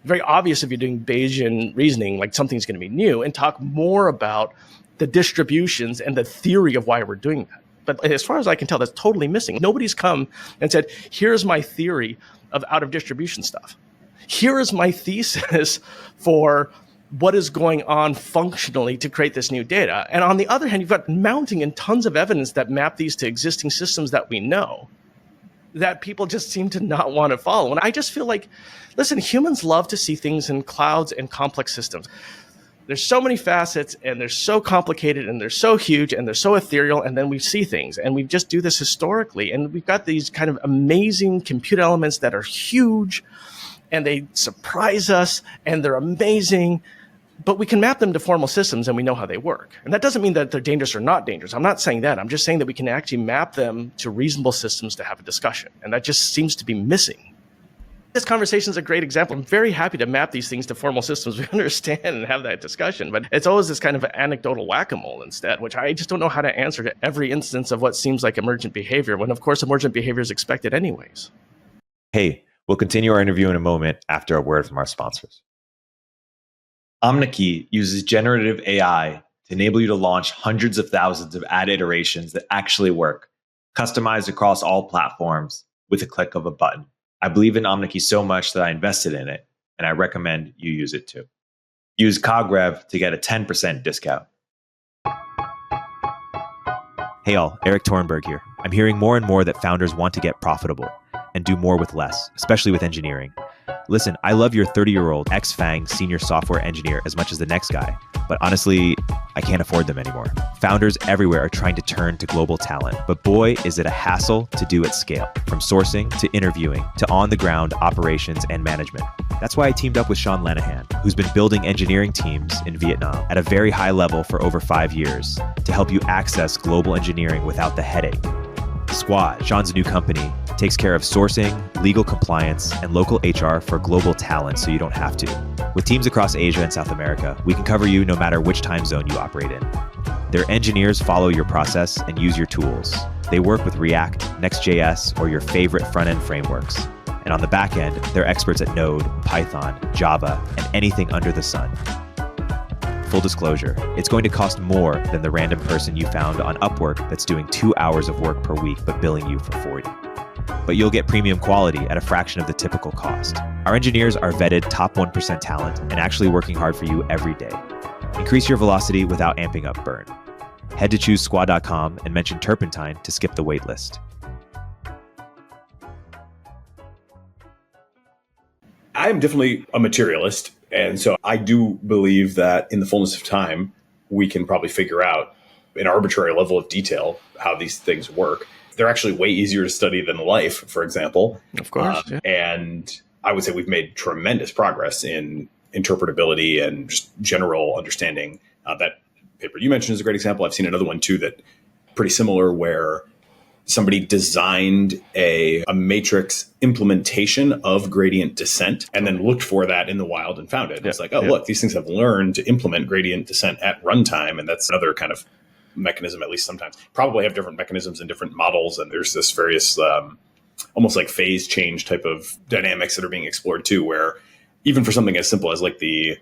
Very obvious if you're doing Bayesian reasoning, like something's going to be new, and talk more about the distributions and the theory of why we're doing that. But as far as I can tell, that's totally missing. Nobody's come and said, here's my theory of out of distribution stuff. Here is my thesis for what is going on functionally to create this new data. And on the other hand, you've got mounting and tons of evidence that map these to existing systems that we know that people just seem to not want to follow. And I just feel like, listen, humans love to see things in clouds and complex systems. There's so many facets and they're so complicated and they're so huge and they're so ethereal, and then we see things and we just do this historically, and we've got these kind of amazing compute elements that are huge and they surprise us and they're amazing, but we can map them to formal systems and we know how they work. And that doesn't mean that they're dangerous or not dangerous. I'm not saying that. I'm just saying that we can actually map them to reasonable systems to have a discussion, and that just seems to be missing. This conversation is a great example. I'm very happy to map these things to formal systems we understand and have that discussion, but it's always this kind of anecdotal whack-a-mole instead, which I just don't know how to answer to every instance of what seems like emergent behavior, when of course emergent behavior is expected anyways. Hey, we'll continue our interview in a moment after a word from our sponsors. Omneky uses generative AI to enable you to launch hundreds of thousands of ad iterations that actually work, customized across all platforms with a click of a button. I believe in Omneky so much that I invested in it, and I recommend you use it too. Use CogRev to get a 10% discount. Hey all, Eric Torenberg here. I'm hearing more and more that founders want to get profitable and do more with less, especially with engineering. Listen, I love your 30-year-old ex-FANG senior software engineer as much as the next guy, but honestly, I can't afford them anymore. Founders everywhere are trying to turn to global talent, but boy, is it a hassle to do at scale, from sourcing to interviewing to on-the-ground operations and management. That's why I teamed up with Sean Lanahan, who's been building engineering teams in Vietnam at a very high level for over 5 years to help you access global engineering without the headache. Squad, Sean's new company, takes care of sourcing, legal compliance, and local HR for global talent so you don't have to. With teams across Asia and South America, we can cover you no matter which time zone you operate in. Their engineers follow your process and use your tools. They work with React, Next.js, or your favorite front-end frameworks. And on the back end, they're experts at Node, Python, Java, and anything under the sun. Full disclosure, it's going to cost more than the random person you found on Upwork that's doing 2 hours of work per week but billing you for 40. But you'll get premium quality at a fraction of the typical cost. Our engineers are vetted top 1% talent and actually working hard for you every day. Increase your velocity without amping up burn. Head to choosesquad.com and mention Turpentine to skip the wait list. I'm definitely a materialist. And so I do believe that in the fullness of time, we can probably figure out an arbitrary level of detail how these things work. They're actually way easier to study than life, for example. Of course. Yeah. And I would say we've made tremendous progress in interpretability and just general understanding. That paper you mentioned is a great example. I've seen another one too that pretty similar, where somebody designed a matrix implementation of gradient descent and then looked for that in the wild and found it. And it's like, look, these things have learned to implement gradient descent at runtime. And that's another kind of mechanism, at least sometimes. Probably have different mechanisms in different models. And there's this various almost like phase change type of dynamics that are being explored too, where even for something as simple as like the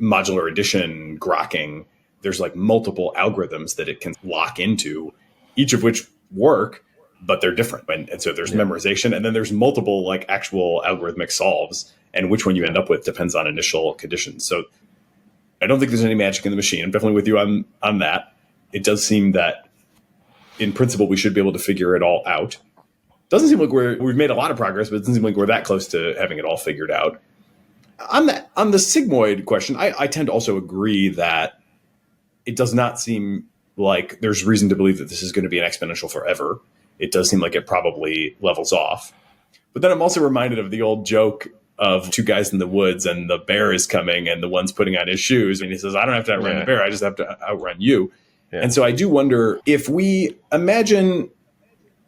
modular addition grokking, there's like multiple algorithms that it can lock into, each of which work, but they're different. And so there's memorization, and then there's multiple like actual algorithmic solves, and which one you end up with depends on initial conditions. So I don't think there's any magic in the machine. I'm definitely with you on that. It does seem that in principle, we should be able to figure it all out. Doesn't seem like we've made a lot of progress, but it doesn't seem like we're that close to having it all figured out. On the sigmoid question, I tend to also agree that it does not seem like there's reason to believe that this is going to be an exponential forever. It does seem like it probably levels off. But then I'm also reminded of the old joke of two guys in the woods and the bear is coming and the one's putting on his shoes. And he says, I don't have to outrun the bear. I just have to outrun you. Yeah. And so I do wonder if we imagine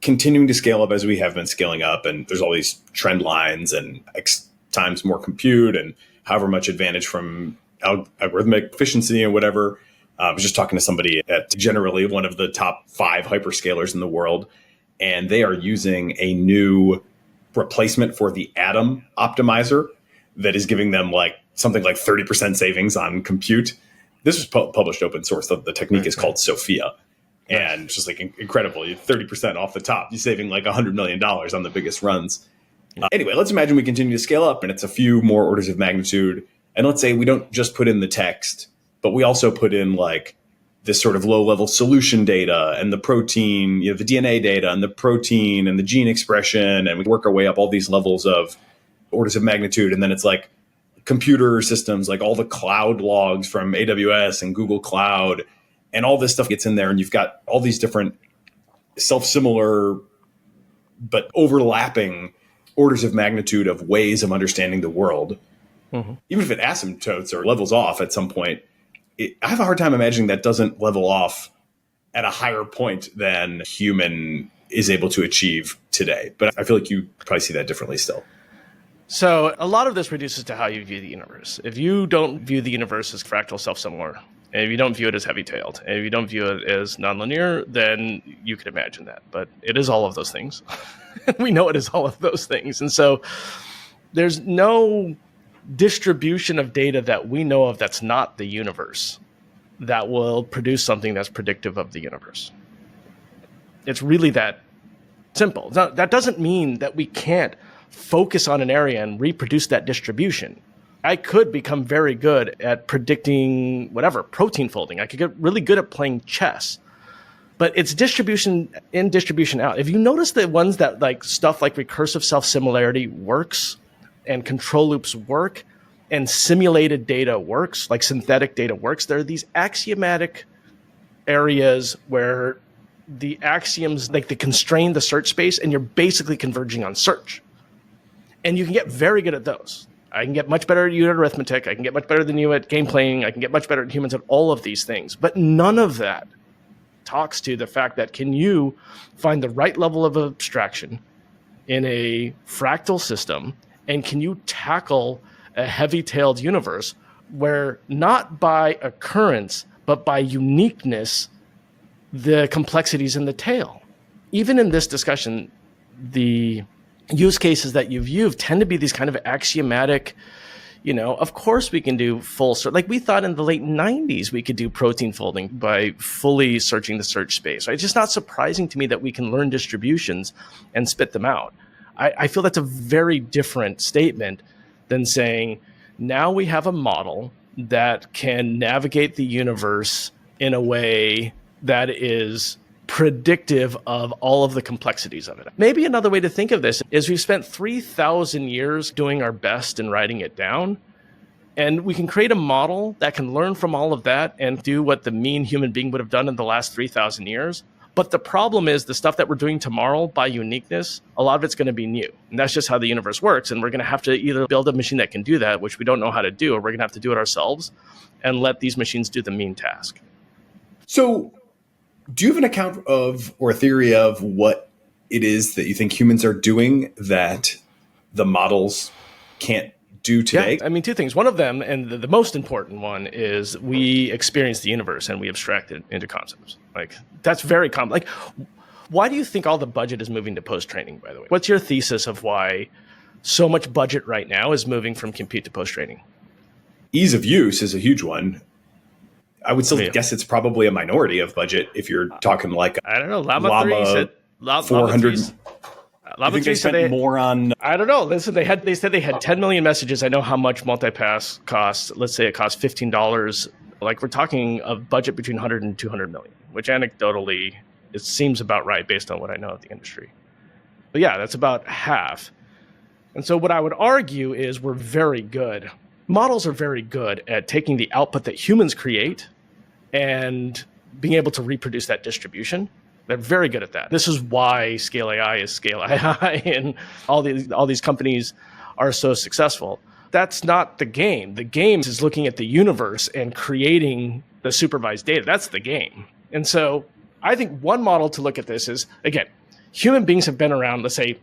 continuing to scale up as we have been scaling up, and there's all these trend lines and X times more compute and however much advantage from algorithmic efficiency and whatever. I was just talking to somebody at generally one of the top 5 hyperscalers in the world, and they are using a new replacement for the Atom optimizer that is giving them like something like 30% savings on compute. This was published open source. The technique is called Sophia. And it's just like incredible. You're 30% off the top. You're saving like $100 million on the biggest runs. Anyway, let's imagine we continue to scale up and it's a few more orders of magnitude. And let's say we don't just put in the text, but we also put in like this sort of low-level solution data and the protein, the DNA data and the protein and the gene expression. And we work our way up all these levels of orders of magnitude. And then it's like computer systems, like all the cloud logs from AWS and Google Cloud, and all this stuff gets in there. And you've got all these different self-similar but overlapping orders of magnitude of ways of understanding the world. Mm-hmm. Even if it asymptotes or levels off at some point, I have a hard time imagining that doesn't level off at a higher point than human is able to achieve today. But I feel like you probably see that differently still. So a lot of this reduces to how you view the universe. If you don't view the universe as fractal self-similar, and if you don't view it as heavy-tailed, and if you don't view it as nonlinear, then you can imagine that. But it is all of those things. We know it is all of those things. And so there's no distribution of data that we know of that's not the universe that will produce something that's predictive of the universe. It's really that simple. Now, that doesn't mean that we can't focus on an area and reproduce that distribution. I could become very good at predicting whatever, protein folding. I could get really good at playing chess. But it's distribution in, distribution out. If you notice the ones that like stuff like recursive self-similarity works and control loops work and simulated data works, like synthetic data works, there are these axiomatic areas where the axioms, like they constrain the search space and you're basically converging on search. And you can get very good at those. I can get much better at you at arithmetic. I can get much better than you at game playing. I can get much better at humans at all of these things. But none of that talks to the fact that can you find the right level of abstraction in a fractal system, and can you tackle a heavy-tailed universe where not by occurrence, but by uniqueness, the complexities in the tail. Even in this discussion, the use cases that you've used tend to be these kind of axiomatic, of course we can do full search. Like we thought in the late 90s we could do protein folding by fully searching the search space. Right? It's just not surprising to me that we can learn distributions and spit them out. I feel that's a very different statement than saying, now we have a model that can navigate the universe in a way that is predictive of all of the complexities of it. Maybe another way to think of this is we've spent 3,000 years doing our best and writing it down, and we can create a model that can learn from all of that and do what the mean human being would have done in the last 3,000 years. But the problem is the stuff that we're doing tomorrow by uniqueness, a lot of it's going to be new. And that's just how the universe works. And we're going to have to either build a machine that can do that, which we don't know how to do, or we're going to have to do it ourselves and let these machines do the mean task. So do you have an account of or a theory of what it is that you think humans are doing that the models can't do today? Yeah, I mean, two things. One of them, and the most important one, is we experience the universe and we abstract it into concepts. Like, that's very common. Like, why do you think all the budget is moving to post-training, by the way? What's your thesis of why so much budget right now is moving from compute to post-training? Ease of use is a huge one. I would still guess it's probably a minority of budget if you're talking like I don't know. Llama 3 said 400. Llama 3 spent more on. I don't know. Listen, they said they had 10 million messages. I know how much multipass costs. Let's say it costs $15. Like we're talking a budget between 100 and 200 million, which anecdotally it seems about right based on what I know of the industry. But yeah, that's about half. And so what I would argue is we're very good. Models are very good at taking the output that humans create and being able to reproduce that distribution. They're very good at that. This is why Scale AI is Scale AI and all these companies are so successful. That's not the game. The game is looking at the universe and creating the supervised data. That's the game. And so I think one model to look at this is, again, human beings have been around, let's say,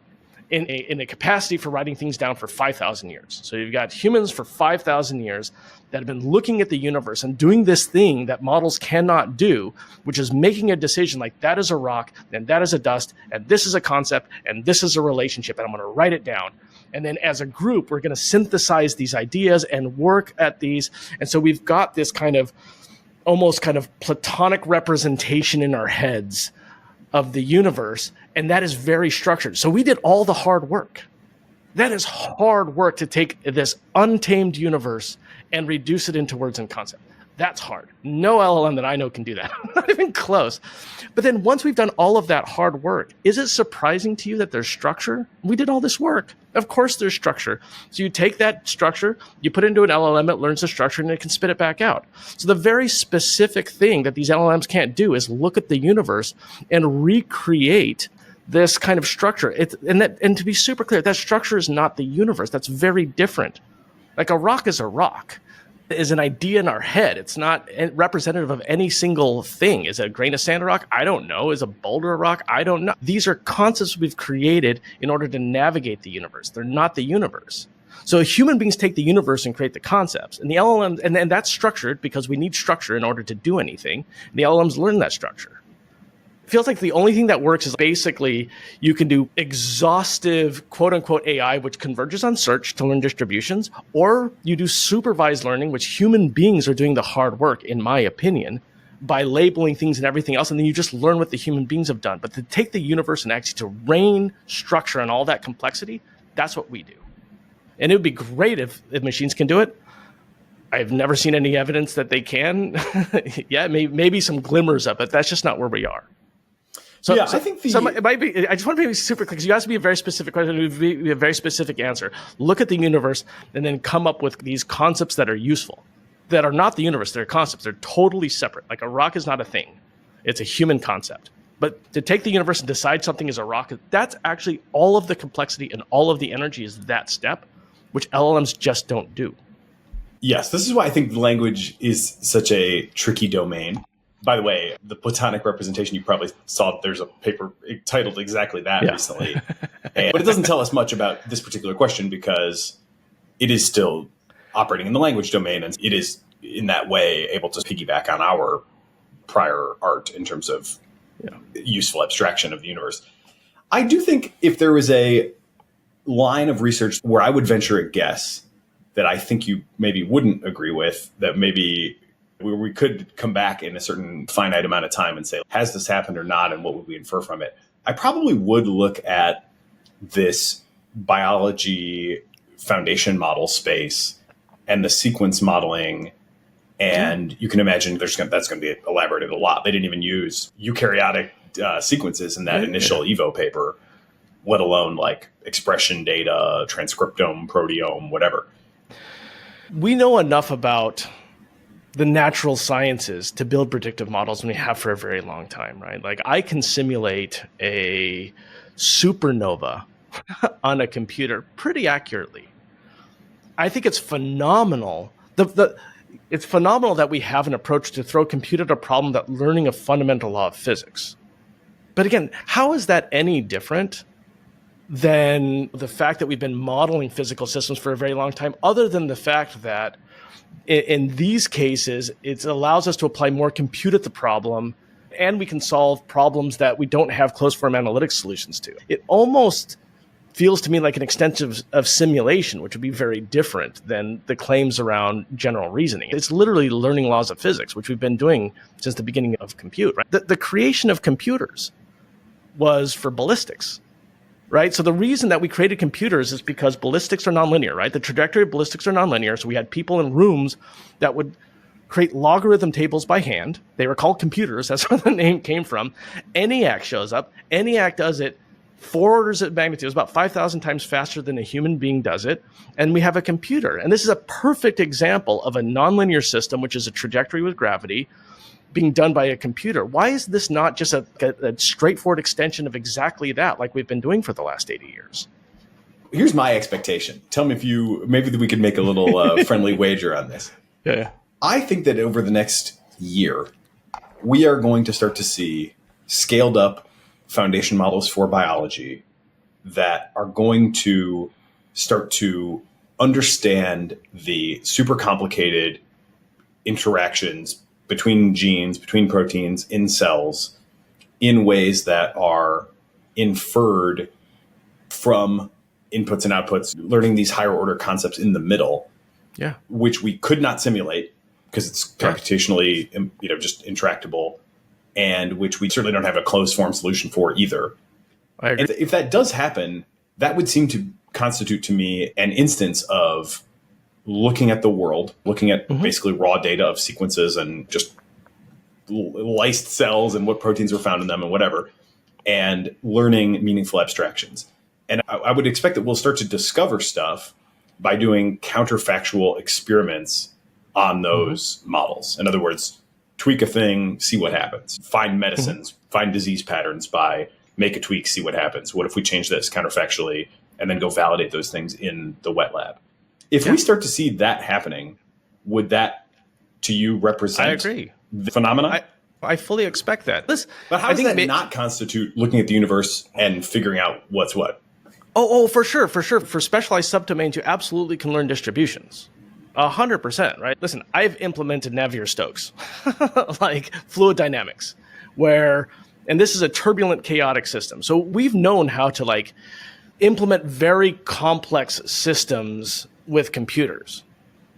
in a capacity for writing things down for 5,000 years. So you've got humans for 5,000 years that have been looking at the universe and doing this thing that models cannot do, which is making a decision like that is a rock, and that is a dust, and this is a concept, and this is a relationship, and I'm going to write it down. And then as a group, we're going to synthesize these ideas and work at these. And so we've got this kind of almost kind of Platonic representation in our heads of the universe, and that is very structured. So we did all the hard work. That is hard work to take this untamed universe and reduce it into words and concept. That's hard. No LLM that I know can do that. Not even close. But then once we've done all of that hard work, is it surprising to you that there's structure? We did all this work. Of course there's structure. So you take that structure, you put it into an LLM, it learns the structure, and it can spit it back out. So the very specific thing that these LLMs can't do is look at the universe and recreate this kind of structure. And to be super clear, that structure is not the universe. That's very different. Like a rock is a rock. Is an idea in our head. It's not representative of any single thing. Is it a grain of sand a rock? I don't know. Is a boulder a rock? I don't know. These are concepts we've created in order to navigate the universe. They're not the universe. So human beings take the universe and create the concepts. And the LLMs, and that's structured because we need structure in order to do anything. And the LLMs learn that structure. It feels like the only thing that works is basically you can do exhaustive quote unquote AI, which converges on search to learn distributions, or you do supervised learning, which human beings are doing the hard work, in my opinion, by labeling things and everything else. And then you just learn what the human beings have done. But to take the universe and actually to rain structure and all that complexity, that's what we do. And it would be great if machines can do it. I've never seen any evidence that they can. Yeah, maybe some glimmers of it. That's just not where we are. So, yeah, I think it might be. I just want to be super clear because you guys be a very specific question, it would be a very specific answer. Look at the universe and then come up with these concepts that are useful, that are not the universe. They're concepts. They're totally separate. Like a rock is not a thing; it's a human concept. But to take the universe and decide something is a rock, that's actually all of the complexity and all of the energy is that step, which LLMs just don't do. Yes, this is why I think language is such a tricky domain. By the way, the Platonic representation, you probably saw there's a paper titled exactly that recently. But it doesn't tell us much about this particular question because it is still operating in the language domain. And it is in that way able to piggyback on our prior art in terms of useful abstraction of the universe. I do think if there was a line of research where I would venture a guess that I think you maybe wouldn't agree with, that maybe we could come back in a certain finite amount of time and say, has this happened or not? And what would we infer from it? I probably would look at this biology foundation model space and the sequence modeling. And you can imagine that's going to be elaborated a lot. They didn't even use eukaryotic sequences in that initial Evo paper, let alone like expression data, transcriptome, proteome, whatever. We know enough about the natural sciences to build predictive models, and we have for a very long time, right? Like I can simulate a supernova on a computer pretty accurately. I think it's phenomenal. It's phenomenal that we have an approach to throw compute at a problem that learning a fundamental law of physics. But again, how is that any different than the fact that we've been modeling physical systems for a very long time, other than the fact that in these cases, it allows us to apply more compute at the problem, and we can solve problems that we don't have closed form analytics solutions to. It almost feels to me like an extension of simulation, which would be very different than the claims around general reasoning. It's literally learning laws of physics, which we've been doing since the beginning of compute. Right? The creation of computers was for ballistics. Right. So the reason that we created computers is because ballistics are nonlinear, right? The trajectory of ballistics are nonlinear. So we had people in rooms that would create logarithm tables by hand. They were called computers. That's where the name came from. ENIAC shows up. ENIAC does it 4 orders of magnitude. It's about 5,000 times faster than a human being does it. And we have a computer. And this is a perfect example of a nonlinear system, which is a trajectory with gravity, being done by a computer. Why is this not just a straightforward extension of exactly that, like we've been doing for the last 80 years? Here's my expectation. Tell me if maybe we could make a little friendly wager on this. Yeah. I think that over the next year, we are going to start to see scaled up foundation models for biology that are going to start to understand the super complicated interactions between genes, between proteins in cells in ways that are inferred from inputs and outputs, learning these higher order concepts in the middle, which we could not simulate because it's computationally, just intractable, and which we certainly don't have a closed form solution for either. I agree. And if that does happen, that would seem to constitute to me an instance of looking at the world, looking at basically raw data of sequences and just lysed cells and what proteins are found in them and whatever, and learning meaningful abstractions. And I would expect that we'll start to discover stuff by doing counterfactual experiments on those models. In other words, tweak a thing, see what happens. Find medicines, find disease patterns by make a tweak, see what happens. What if we change this counterfactually and then go validate those things in the wet lab? If we start to see that happening, would that, to you, represent I agree. The phenomenon? I fully expect that. But how does that not constitute looking at the universe and figuring out what's what? Oh, for sure. For specialized subdomains, you absolutely can learn distributions. 100%, right? Listen, I've implemented Navier-Stokes, like fluid dynamics, and this is a turbulent, chaotic system. So we've known how to implement very complex systems with computers,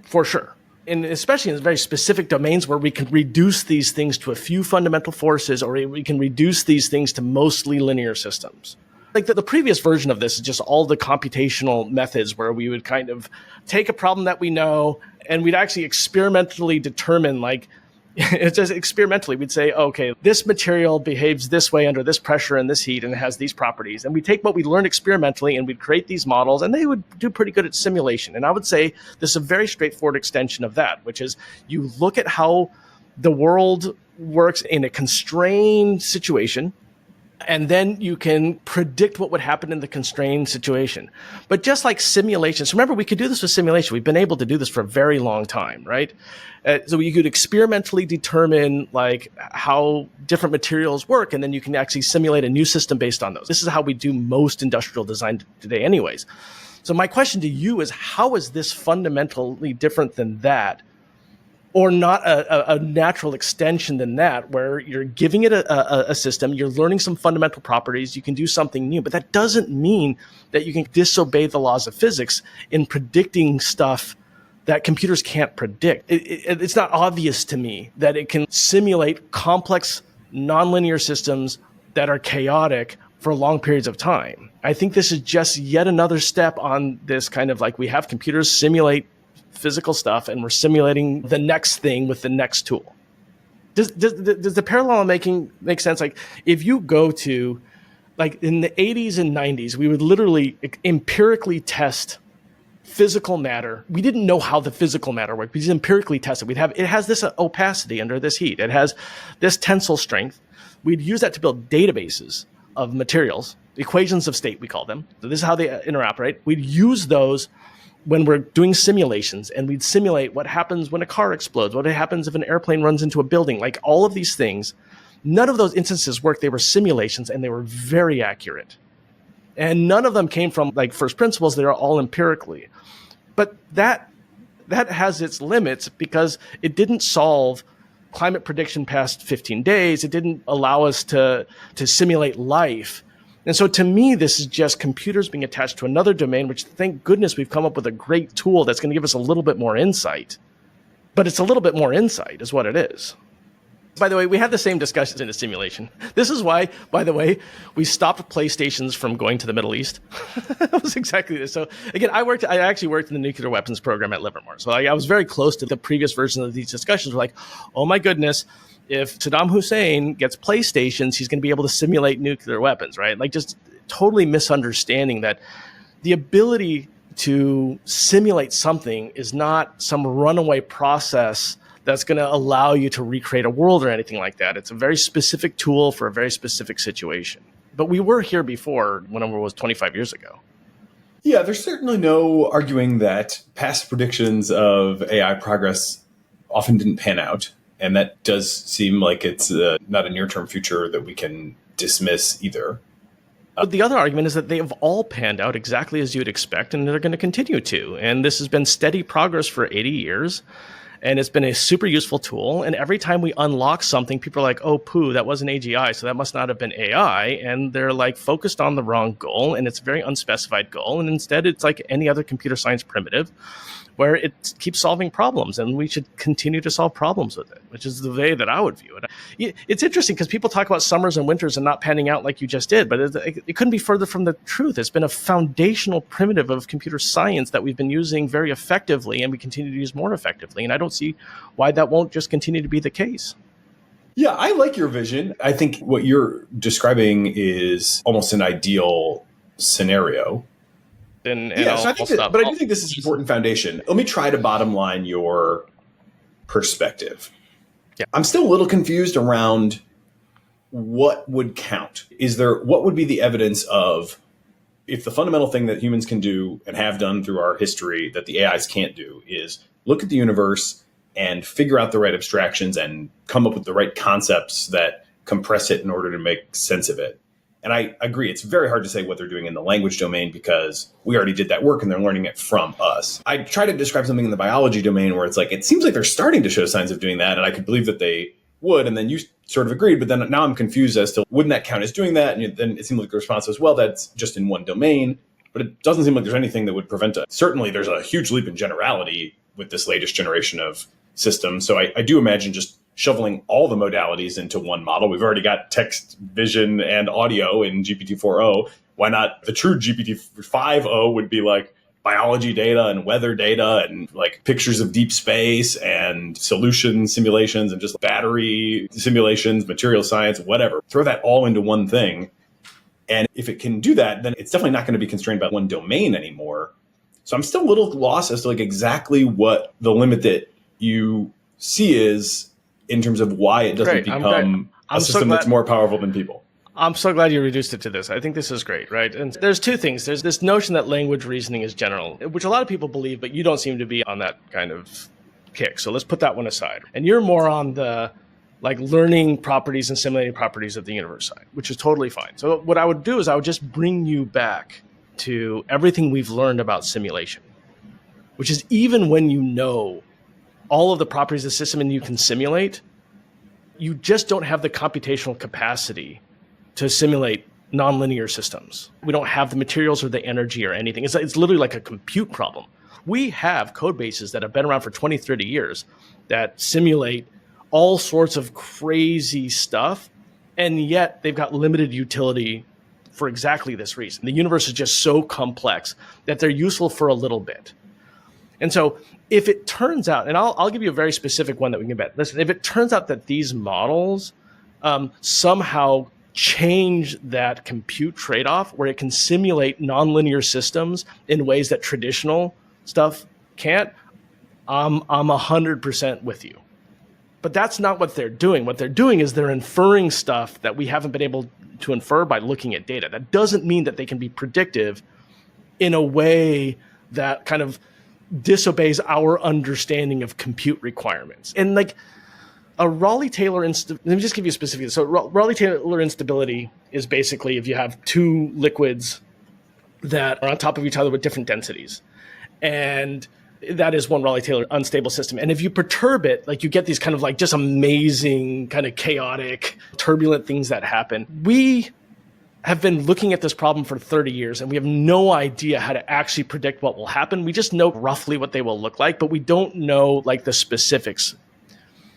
for sure. And especially in very specific domains where we can reduce these things to a few fundamental forces, or we can reduce these things to mostly linear systems. Like the previous version of this is just all the computational methods where we would kind of take a problem that we know and we'd actually experimentally determine, it's just experimentally, we'd say, okay, this material behaves this way under this pressure and this heat and it has these properties. And we take what we learned experimentally and we'd create these models and they would do pretty good at simulation. And I would say this is a very straightforward extension of that, which is you look at how the world works in a constrained situation, and then you can predict what would happen in the constrained situation. But just like simulations, remember, we could do this with simulation. We've been able to do this for a very long time, right? So you could experimentally determine how different materials work, and then you can actually simulate a new system based on those. This is how we do most industrial design today anyways. So my question to you is, how is this fundamentally different than that? Or not a natural extension than that, where you're giving it a system, you're learning some fundamental properties, you can do something new, but that doesn't mean that you can disobey the laws of physics in predicting stuff that computers can't predict. It's not obvious to me that it can simulate complex nonlinear systems that are chaotic for long periods of time. I think this is just yet another step on this kind of we have computers simulate physical stuff and we're simulating the next thing with the next tool. Does the parallel make sense? If you go to in the 80s and 90s, we would literally empirically test physical matter. We didn't know how the physical matter worked. We just empirically tested. It has this opacity under this heat. It has this tensile strength. We'd use that to build databases of materials, equations of state, we call them. So this is how they interoperate. We'd use those when we're doing simulations, and we'd simulate what happens when a car explodes, what happens if an airplane runs into a building, all of these things. None of those instances worked. They were simulations, and they were very accurate. And none of them came from first principles. They were all empirically. But that has its limits because it didn't solve climate prediction past 15 days. It didn't allow us to simulate life. And so to me, this is just computers being attached to another domain, which thank goodness we've come up with a great tool that's going to give us a little bit more insight. But it's a little bit more insight is what it is. By the way, we had the same discussions in the simulation. This is why, by the way, we stopped PlayStations from going to the Middle East. It was exactly this. So again, I actually worked in the nuclear weapons program at Livermore. So I was very close to the previous version of these discussions. We're oh my goodness, if Saddam Hussein gets PlayStations, he's going to be able to simulate nuclear weapons, right? totally misunderstanding that the ability to simulate something is not some runaway process that's going to allow you to recreate a world or anything like that. It's a very specific tool for a very specific situation. But we were here before, when it was 25 years ago. Yeah, there's certainly no arguing that past predictions of AI progress often didn't pan out. And that does seem like it's not a near-term future that we can dismiss either. But the other argument is that they have all panned out exactly as you'd expect, and they're going to continue to. And this has been steady progress for 80 years. And it's been a super useful tool. And every time we unlock something, people are like, oh, poo, that wasn't AGI, so that must not have been AI. And they're like focused on the wrong goal. And it's a very unspecified goal. And instead, it's like any other computer science primitive where it keeps solving problems. And we should continue to solve problems with it, which is the way that I would view it. It's interesting because people talk about summers and winters and not panning out like you just did. But it couldn't be further from the truth. It's been a foundational primitive of computer science that we've been using very effectively, and we continue to use more effectively. And I don't see why that won't just continue to be the case. Yeah, I like your vision. I think what you're describing is almost an ideal scenario. So I do think this is an important foundation. Let me try to bottom line your perspective. Yeah. I'm still a little confused around what would count. What would be the evidence of if the fundamental thing that humans can do and have done through our history that the AIs can't do is look at the universe and figure out the right abstractions and come up with the right concepts that compress it in order to make sense of it. And I agree, it's very hard to say what they're doing in the language domain because we already did that work and they're learning it from us. I try to describe something in the biology domain where it's like, it seems like they're starting to show signs of doing that. And I could believe that they would. And then you sort of agreed. But then now I'm confused as to wouldn't that count as doing that? And then it seemed like the response was, well, that's just in one domain. But it doesn't seem like there's anything that would prevent it. Certainly, there's a huge leap in generality with this latest generation of systems. So I do imagine just shoveling all the modalities into one model. We've already got text, vision, and audio in GPT-4o. Why not the true GPT-5o would be like biology data and weather data and like pictures of deep space and solution simulations and just battery simulations, material science, whatever. Throw that all into one thing. And if it can do that, then it's definitely not going to be constrained by one domain anymore. So I'm still a little lost as to like exactly what the limit that you see is in terms of why it doesn't become a system that's more powerful than people. I'm so glad you reduced it to this. I think this is great, right? And there's two things. There's this notion that language reasoning is general, which a lot of people believe, but you don't seem to be on that kind of kick. So let's put that one aside. And you're more on the like learning properties and simulating properties of the universe side, which is totally fine. So what I would do is I would just bring you back to everything we've learned about simulation, which is even when you know all of the properties of the system and you can simulate, you just don't have the computational capacity to simulate nonlinear systems. We don't have the materials or the energy or anything. It's literally like a compute problem. We have code bases that have been around for 20, 30 years that simulate all sorts of crazy stuff, and yet they've got limited utility for exactly this reason. The universe is just so complex that they're useful for a little bit. And so if it turns out, and I'll give you a very specific one that we can bet. Listen, if it turns out that these models somehow change that compute trade-off where it can simulate nonlinear systems in ways that traditional stuff can't, I'm 100% with you. But that's not what they're doing. What they're doing is they're inferring stuff that we haven't been able to infer by looking at data. That doesn't mean that they can be predictive in a way that kind of disobeys our understanding of compute requirements. And like a Rayleigh-Taylor let me just give you a specific. So Rayleigh-Taylor instability is basically if you have two liquids that are on top of each other with different densities. And that is one Rayleigh-Taylor unstable system. And if you perturb it, like you get these kind of like just amazing, kind of chaotic, turbulent things that happen. We have been looking at this problem for 30 years and we have no idea how to actually predict what will happen. We just know roughly what they will look like, but we don't know like the specifics.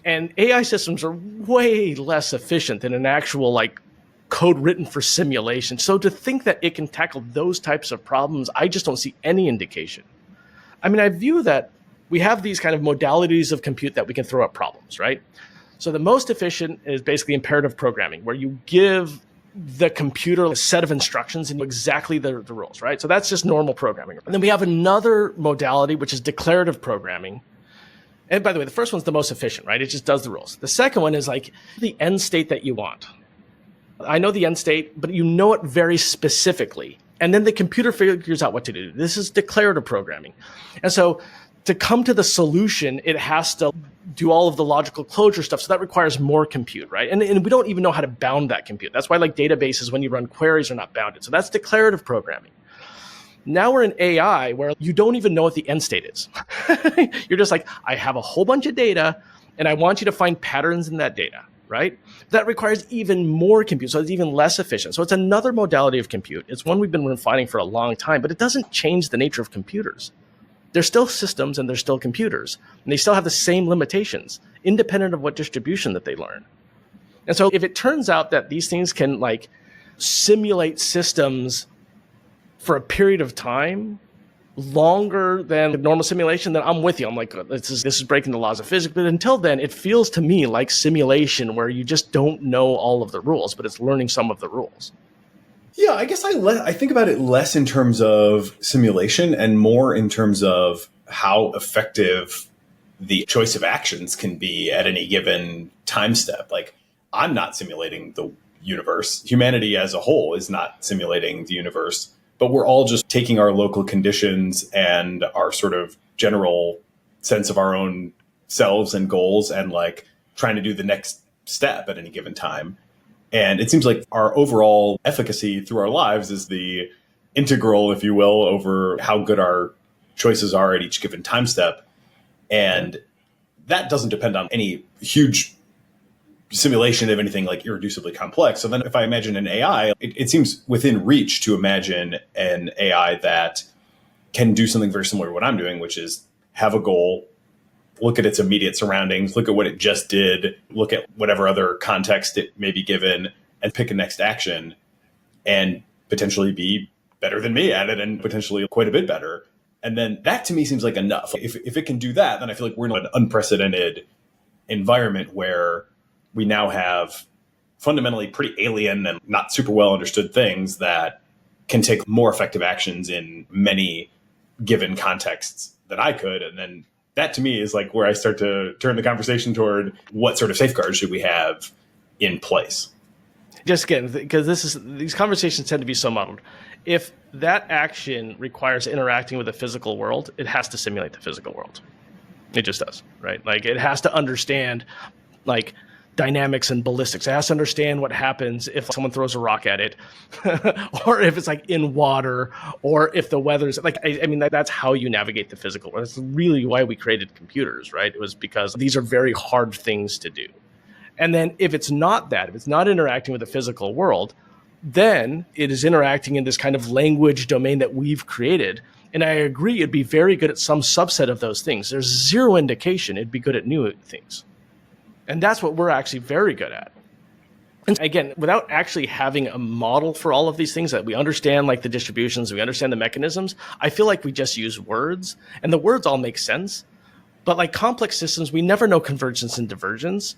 And AI systems are way less efficient than an actual like code written for simulation. So to think that it can tackle those types of problems, I just don't see any indication. I mean, I view that we have these kind of modalities of compute that we can throw at problems, right? So the most efficient is basically imperative programming, where you give the computer set of instructions and exactly the rules, right? So that's just normal programming. And then we have another modality, which is declarative programming. And by the way, the first one's the most efficient, right? It just does the rules. The second one is like the end state that you want. I know the end state, but you know it very specifically. And then the computer figures out what to do. This is declarative programming. And so to come to the solution, it has to do all of the logical closure stuff. So that requires more compute, right? And we don't even know how to bound that compute. That's why like databases, when you run queries, are not bounded. So that's declarative programming. Now we're in AI where you don't even know what the end state is. You're just like, I have a whole bunch of data and I want you to find patterns in that data, right? That requires even more compute, so it's even less efficient. So it's another modality of compute. It's one we've been refining for a long time, but it doesn't change the nature of computers. They're still systems and they're still computers, and they still have the same limitations, independent of what distribution that they learn. And so if it turns out that these things can like simulate systems for a period of time longer than normal simulation, then I'm with you. I'm like, this is breaking the laws of physics. But until then, it feels to me like simulation where you just don't know all of the rules, but it's learning some of the rules. Yeah, I guess I think about it less in terms of simulation and more in terms of how effective the choice of actions can be at any given time step. Like, I'm not simulating the universe. Humanity as a whole is not simulating the universe, but we're all just taking our local conditions and our sort of general sense of our own selves and goals and like trying to do the next step at any given time. And it seems like our overall efficacy through our lives is the integral, if you will, over how good our choices are at each given time step. And that doesn't depend on any huge simulation of anything like irreducibly complex. So then if I imagine an AI, it seems within reach to imagine an AI that can do something very similar to what I'm doing, which is have a goal, look at its immediate surroundings, look at what it just did, look at whatever other context it may be given, and pick a next action, and potentially be better than me at it, and potentially quite a bit better. And then that to me seems like enough. If it can do that, then I feel like we're in an unprecedented environment where we now have fundamentally pretty alien and not super well understood things that can take more effective actions in many given contexts than I could. And then that to me is like where I start to turn the conversation toward what sort of safeguards should we have in place. Just again, because these conversations tend to be so muddled. If that action requires interacting with the physical world, it has to simulate the physical world. It just does, right? Like it has to understand like dynamics and ballistics. It has to understand what happens if someone throws a rock at it, or if it's like in water, or if the weather's like, I mean, that's how you navigate the physical world. That's really why we created computers, right? It was because these are very hard things to do. And then if it's not that, if it's not interacting with the physical world, then it is interacting in this kind of language domain that we've created. And I agree, it'd be very good at some subset of those things. There's zero indication it'd be good at new things. And that's what we're actually very good at. And again, without actually having a model for all of these things that we understand, like the distributions, we understand the mechanisms, I feel like we just use words, and the words all make sense. But like complex systems, we never know convergence and divergence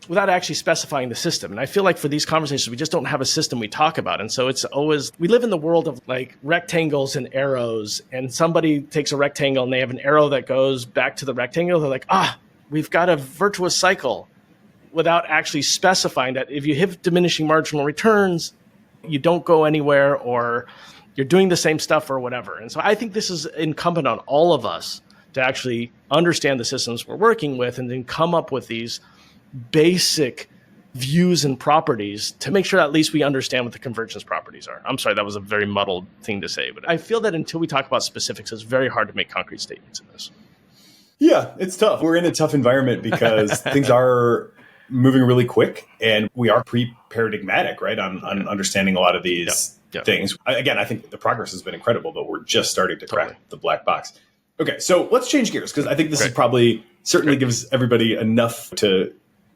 without actually specifying the system. And I feel like for these conversations, we just don't have a system we talk about. And so it's always, we live in the world of like rectangles and arrows, and somebody takes a rectangle and they have an arrow that goes back to the rectangle. They're like, we've got a virtuous cycle, without actually specifying that if you hit diminishing marginal returns, you don't go anywhere, or you're doing the same stuff or whatever. And so I think this is incumbent on all of us to actually understand the systems we're working with and then come up with these basic views and properties to make sure at least we understand what the convergence properties are. I'm sorry, that was a very muddled thing to say, but I feel that until we talk about specifics, it's very hard to make concrete statements in this. Yeah, it's tough. We're in a tough environment because things are moving really quick, and we are pre-paradigmatic, right, on understanding a lot of these things. Again, I think the progress has been incredible, but we're just starting to crack the black box. Okay, so let's change gears, because I think this is probably certainly gives everybody enough to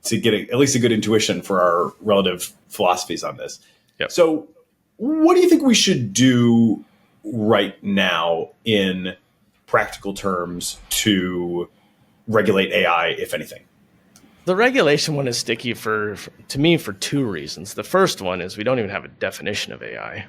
get at least a good intuition for our relative philosophies on this. Yep. So what do you think we should do right now in practical terms to regulate AI, if anything? The regulation one is sticky to me for two reasons. The first one is we don't even have a definition of AI.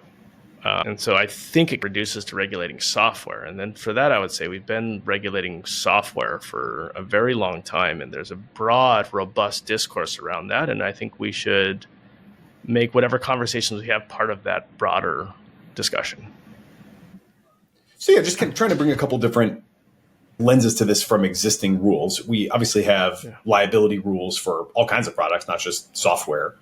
And so I think it reduces to regulating software. And then for that, I would say we've been regulating software for a very long time. And there's a broad, robust discourse around that. And I think we should make whatever conversations we have part of that broader discussion. So yeah, just kind of trying to bring a couple different lenses to this from existing rules. We obviously have liability rules for all kinds of products, not just software.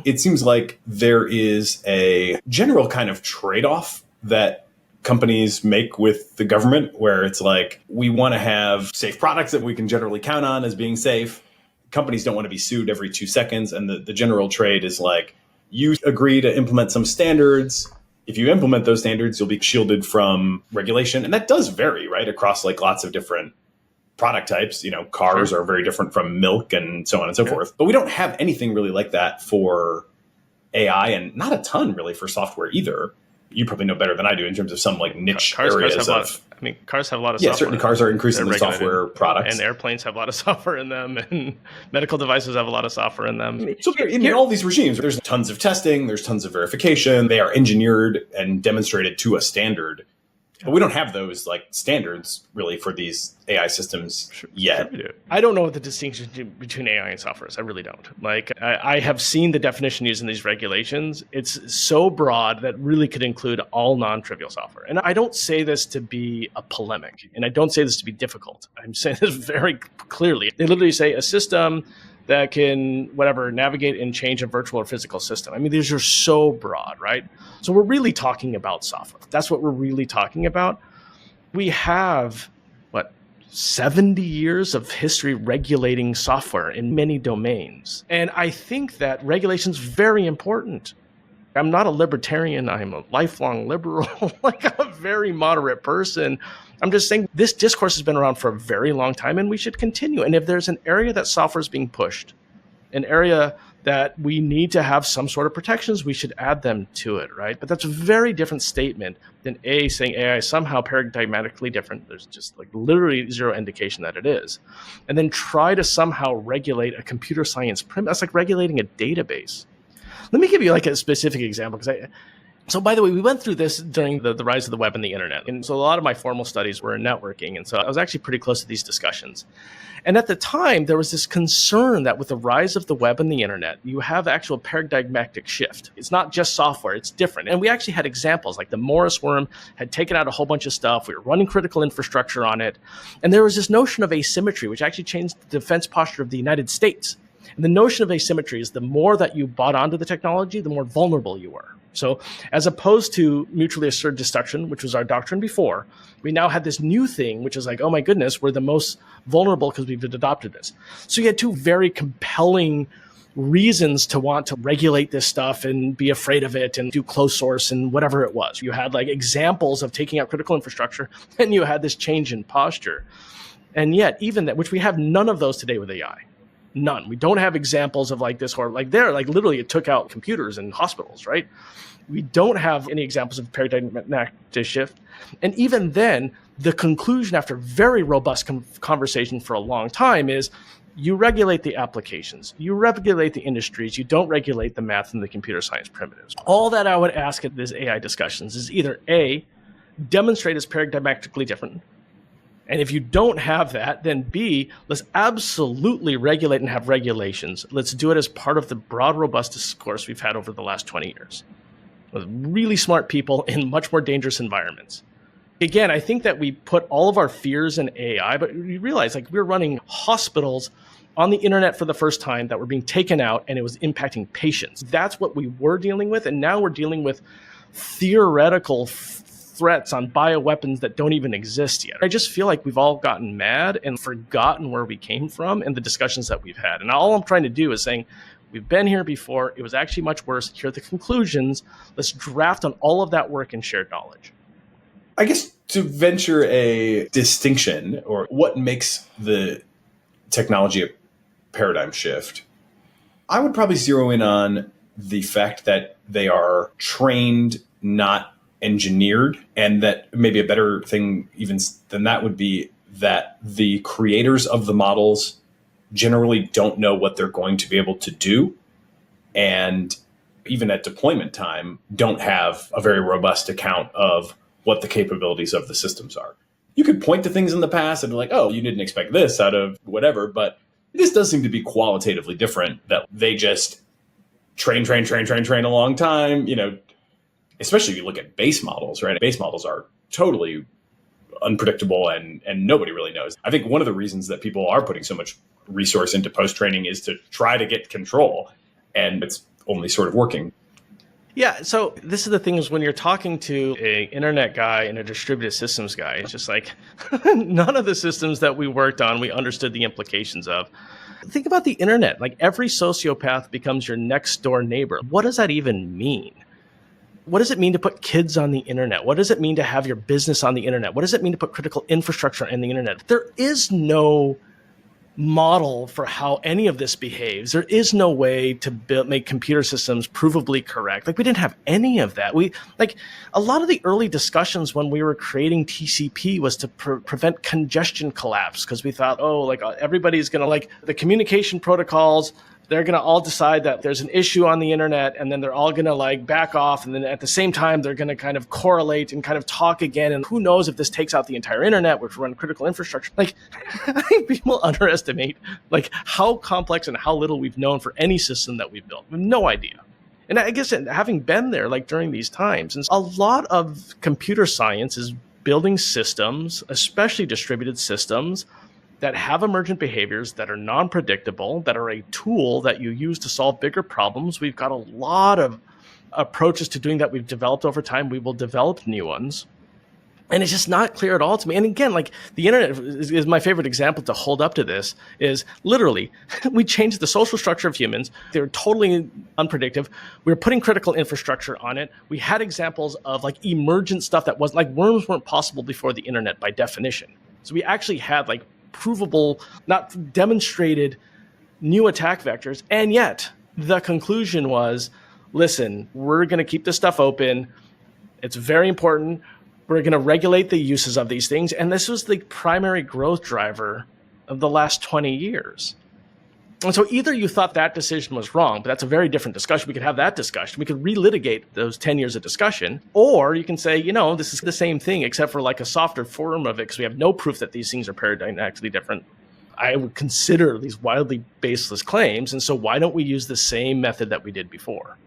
It seems like there is a general kind of trade-off that companies make with the government where it's like, we want to have safe products that we can generally count on as being safe. Companies don't want to be sued every 2 seconds. And the general trade is like, you agree to implement some standards. If you implement those standards, you'll be shielded from regulation. And that does vary, right, across like lots of different product types. You know, cars are very different from milk and so on and so forth. But we don't have anything really like that for AI, and not a ton really for software either. You probably know better than I do in terms of some like niche areas cars have a lot of software. Yeah, certainly cars are increasingly software products. And airplanes have a lot of software in them, and medical devices have a lot of software in them. So in all these regimes, there's tons of testing, there's tons of verification. They are engineered and demonstrated to a standard. But we don't have those like standards really for these AI systems yet. Sure we do. I don't know what the distinction between AI and software is. I really don't. Like I have seen the definition used in these regulations. It's so broad that really could include all non-trivial software. And I don't say this to be a polemic, and I don't say this to be difficult. I'm saying this very clearly. They literally say a system that can navigate and change a virtual or physical system. I mean, these are so broad, right? So we're really talking about software. That's what we're really talking about. We have, 70 years of history regulating software in many domains. And I think that regulation is very important. I'm not a libertarian. I'm a lifelong liberal. Like, I'm a very moderate person. I'm just saying this discourse has been around for a very long time, and we should continue. And if there's an area that software is being pushed, an area that we need to have some sort of protections, we should add them to it, right? But that's a very different statement than saying AI is somehow paradigmatically different. There's just like literally zero indication that it is. And then try to somehow regulate a computer science premise. That's like regulating a database. Let me give you like a specific example, so by the way, we went through this during the rise of the web and the internet. And so a lot of my formal studies were in networking. And so I was actually pretty close to these discussions. And at the time, there was this concern that with the rise of the web and the internet, you have actual paradigmatic shift. It's not just software, it's different. And we actually had examples like the Morris worm had taken out a whole bunch of stuff. We were running critical infrastructure on it. And there was this notion of asymmetry, which actually changed the defense posture of the United States. And the notion of asymmetry is the more that you bought onto the technology, the more vulnerable you were. So as opposed to mutually assured destruction, which was our doctrine before, we now had this new thing, which is like, oh my goodness, we're the most vulnerable because we've adopted this. So you had two very compelling reasons to want to regulate this stuff and be afraid of it and do closed source and whatever it was. You had like examples of taking out critical infrastructure, and you had this change in posture. And yet even that, which we have none of those today with AI. None. We don't have examples of like this, or like literally it took out computers in hospitals, right? We don't have any examples of paradigmatic shift. And even then, the conclusion after very robust conversation for a long time is you regulate the applications, you regulate the industries, you don't regulate the math and the computer science primitives. All that I would ask at this AI discussions is either A, demonstrate as paradigmatically different. And if you don't have that, then B, let's absolutely regulate and have regulations. Let's do it as part of the broad, robust discourse we've had over the last 20 years with really smart people in much more dangerous environments. Again, I think that we put all of our fears in AI, but we realize like we're running hospitals on the internet for the first time that were being taken out, and it was impacting patients. That's what we were dealing with. And now we're dealing with theoretical threats on bioweapons that don't even exist yet. I just feel like we've all gotten mad and forgotten where we came from and the discussions that we've had. And all I'm trying to do is saying, we've been here before. It was actually much worse. Here are the conclusions. Let's draft on all of that work and shared knowledge. I guess to venture a distinction, or what makes the technology a paradigm shift, I would probably zero in on the fact that they are trained, not engineered, and that maybe a better thing even than that would be that the creators of the models generally don't know what they're going to be able to do. And even at deployment time, don't have a very robust account of what the capabilities of the systems are. You could point to things in the past and be like, oh, you didn't expect this out of whatever, but this does seem to be qualitatively different, that they just train a long time, especially if you look at base models, right? Base models are totally unpredictable and nobody really knows. I think one of the reasons that people are putting so much resource into post-training is to try to get control, and it's only sort of working. Yeah, so this is the thing, is when you're talking to an internet guy and a distributed systems guy, it's just like, none of the systems that we worked on, we understood the implications of. Think about the internet. Like, every sociopath becomes your next door neighbor. What does that even mean? What does it mean to put kids on the internet? What does it mean to have your business on the internet? What does it mean to put critical infrastructure in the internet? There is no model for how any of this behaves. There is no way to make computer systems provably correct. Like, we didn't have any of that. A lot of the early discussions when we were creating TCP was to prevent congestion collapse, because we thought, everybody's going to the communication protocols. They're going to all decide that there's an issue on the internet, and then they're all going to back off. And then at the same time, they're going to kind of correlate and kind of talk again. And who knows if this takes out the entire internet, which run critical infrastructure. I think people underestimate how complex and how little we've known for any system that we've built. We have no idea. And I guess having been there during these times, and a lot of computer science is building systems, especially distributed systems, that have emergent behaviors, that are non-predictable, that are a tool that you use to solve bigger problems. We've got a lot of approaches to doing that we've developed over time. We will develop new ones. And it's just not clear at all to me. And again, the internet is my favorite example to hold up to this, is literally, we changed the social structure of humans. They're totally unpredictable. We were putting critical infrastructure on it. We had examples of emergent stuff that was worms weren't possible before the internet by definition. So we actually had provable, not demonstrated, new attack vectors. And yet the conclusion was, listen, we're going to keep this stuff open. It's very important. We're going to regulate the uses of these things. And this was the primary growth driver of the last 20 years. And so either you thought that decision was wrong, but that's a very different discussion. We could have that discussion. We could relitigate those 10 years of discussion. Or you can say, this is the same thing, except for a softer form of it, because we have no proof that these things are paradigmatically different. I would consider these wildly baseless claims. And so why don't we use the same method that we did before?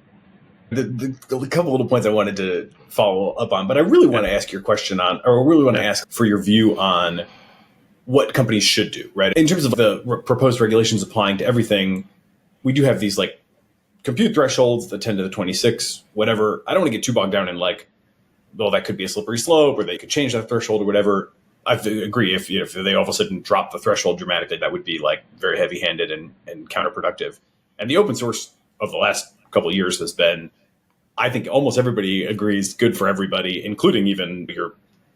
The couple little points I wanted to follow up on, but I really want to ask your question on, or really want to ask for your view on what companies should do, right? In terms of the proposed regulations applying to everything, we do have these compute thresholds, the 10 to the 26, whatever. I don't want to get too bogged down in that could be a slippery slope, or they could change that threshold or whatever. I agree. If they all of a sudden drop the threshold dramatically, that would be very heavy-handed and counterproductive. And the open source of the last couple of years has been, I think almost everybody agrees, good for everybody, including even your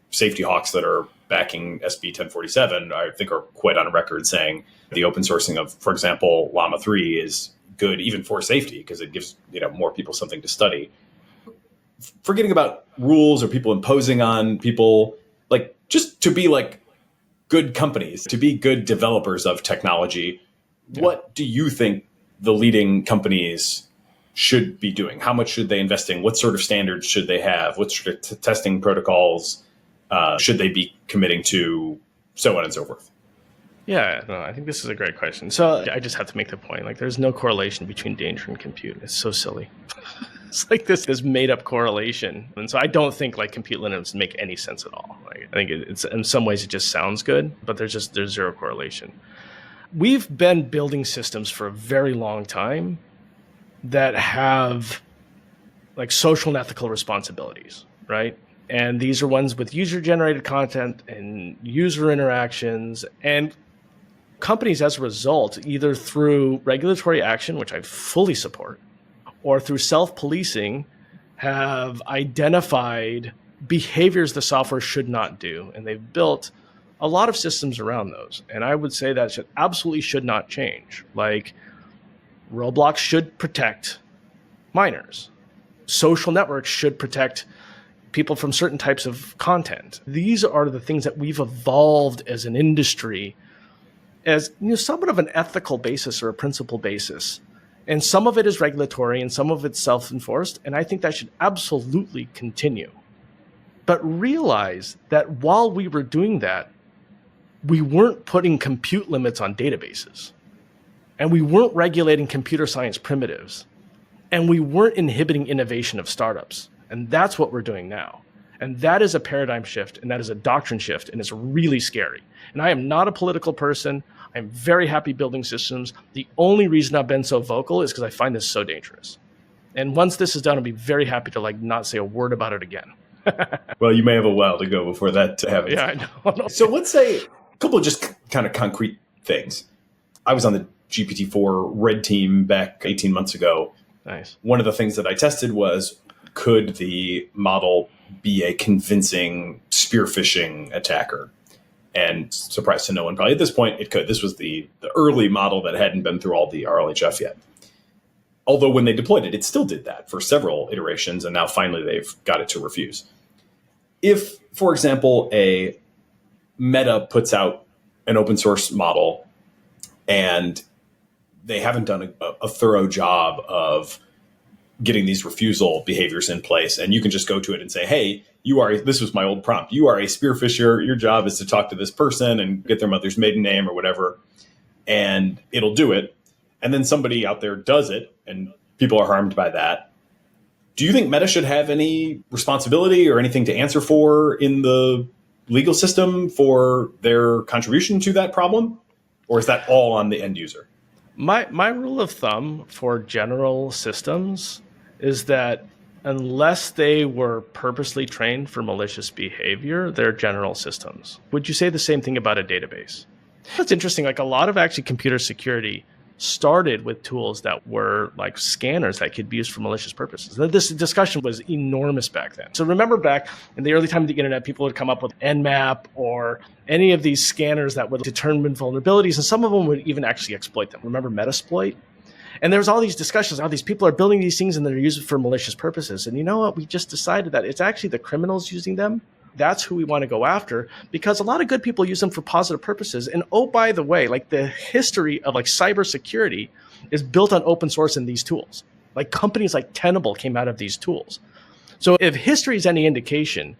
safety hawks that are backing SB 1047, I think, are quite on record saying the open sourcing of, for example, Llama 3 is good even for safety, because it gives more people something to study. Forgetting about rules or people imposing on people, just to be good companies, to be good developers of technology, What do you think the leading companies should be doing? How much should they invest in? What sort of standards should they have? What sort of testing protocols should they be committing to, so on and so forth? Yeah, no, I think this is a great question. So I just have to make the point, there's no correlation between danger and compute. It's so silly. It's this made up correlation. And so I don't think compute limits make any sense at all. I think it's in some ways it just sounds good, but there's zero correlation. We've been building systems for a very long time that have social and ethical responsibilities, right? And these are ones with user-generated content and user interactions, and companies, as a result, either through regulatory action, which I fully support, or through self-policing, have identified behaviors the software should not do. And they've built a lot of systems around those. And I would say that absolutely should not change. Roblox should protect minors. Social networks should protect people from certain types of content. These are the things that we've evolved as an industry as somewhat of an ethical basis or a principle basis. And some of it is regulatory and some of it's self-enforced. And I think that should absolutely continue. But realize that while we were doing that, we weren't putting compute limits on databases. And we weren't regulating computer science primitives. And we weren't inhibiting innovation of startups. And that's what we're doing now. And that is a paradigm shift, and that is a doctrine shift, and it's really scary. And I am not a political person. I'm very happy building systems. The only reason I've been so vocal is because I find this so dangerous. And once this is done, I'll be very happy to not say a word about it again. Well, you may have a while to go before that happens. Yeah, I know. So let's say a couple of just kind of concrete things. I was on the GPT-4 red team back 18 months ago. Nice. One of the things that I tested was, could the model be a convincing spearphishing attacker? And surprise to no one, probably at this point, it could. This was the early model that hadn't been through all the RLHF yet. Although when they deployed it, it still did that for several iterations, and now finally they've got it to refuse. If, for example, a Meta puts out an open source model and they haven't done a thorough job of getting these refusal behaviors in place, and you can just go to it and say, hey, this was my old prompt, you are a spearphisher, your job is to talk to this person and get their mother's maiden name or whatever, and it'll do it. And then somebody out there does it, and people are harmed by that. Do you think Meta should have any responsibility or anything to answer for in the legal system for their contribution to that problem? Or is that all on the end user? My rule of thumb for general systems is that unless they were purposely trained for malicious behavior, they're general systems. Would you say the same thing about a database? That's interesting. A lot of actually computer security started with tools that were like scanners that could be used for malicious purposes. This discussion was enormous back then. So remember back in the early time of the internet, people would come up with Nmap or any of these scanners that would determine vulnerabilities, and some of them would even actually exploit them. Remember Metasploit? And there was all these discussions, how these people are building these things and they're used for malicious purposes. And you know what? We just decided that it's actually the criminals using them. That's who we want to go after, because a lot of good people use them for positive purposes. And oh, by the way, the history of cybersecurity is built on open source in these tools. Companies like Tenable came out of these tools. So if history is any indication,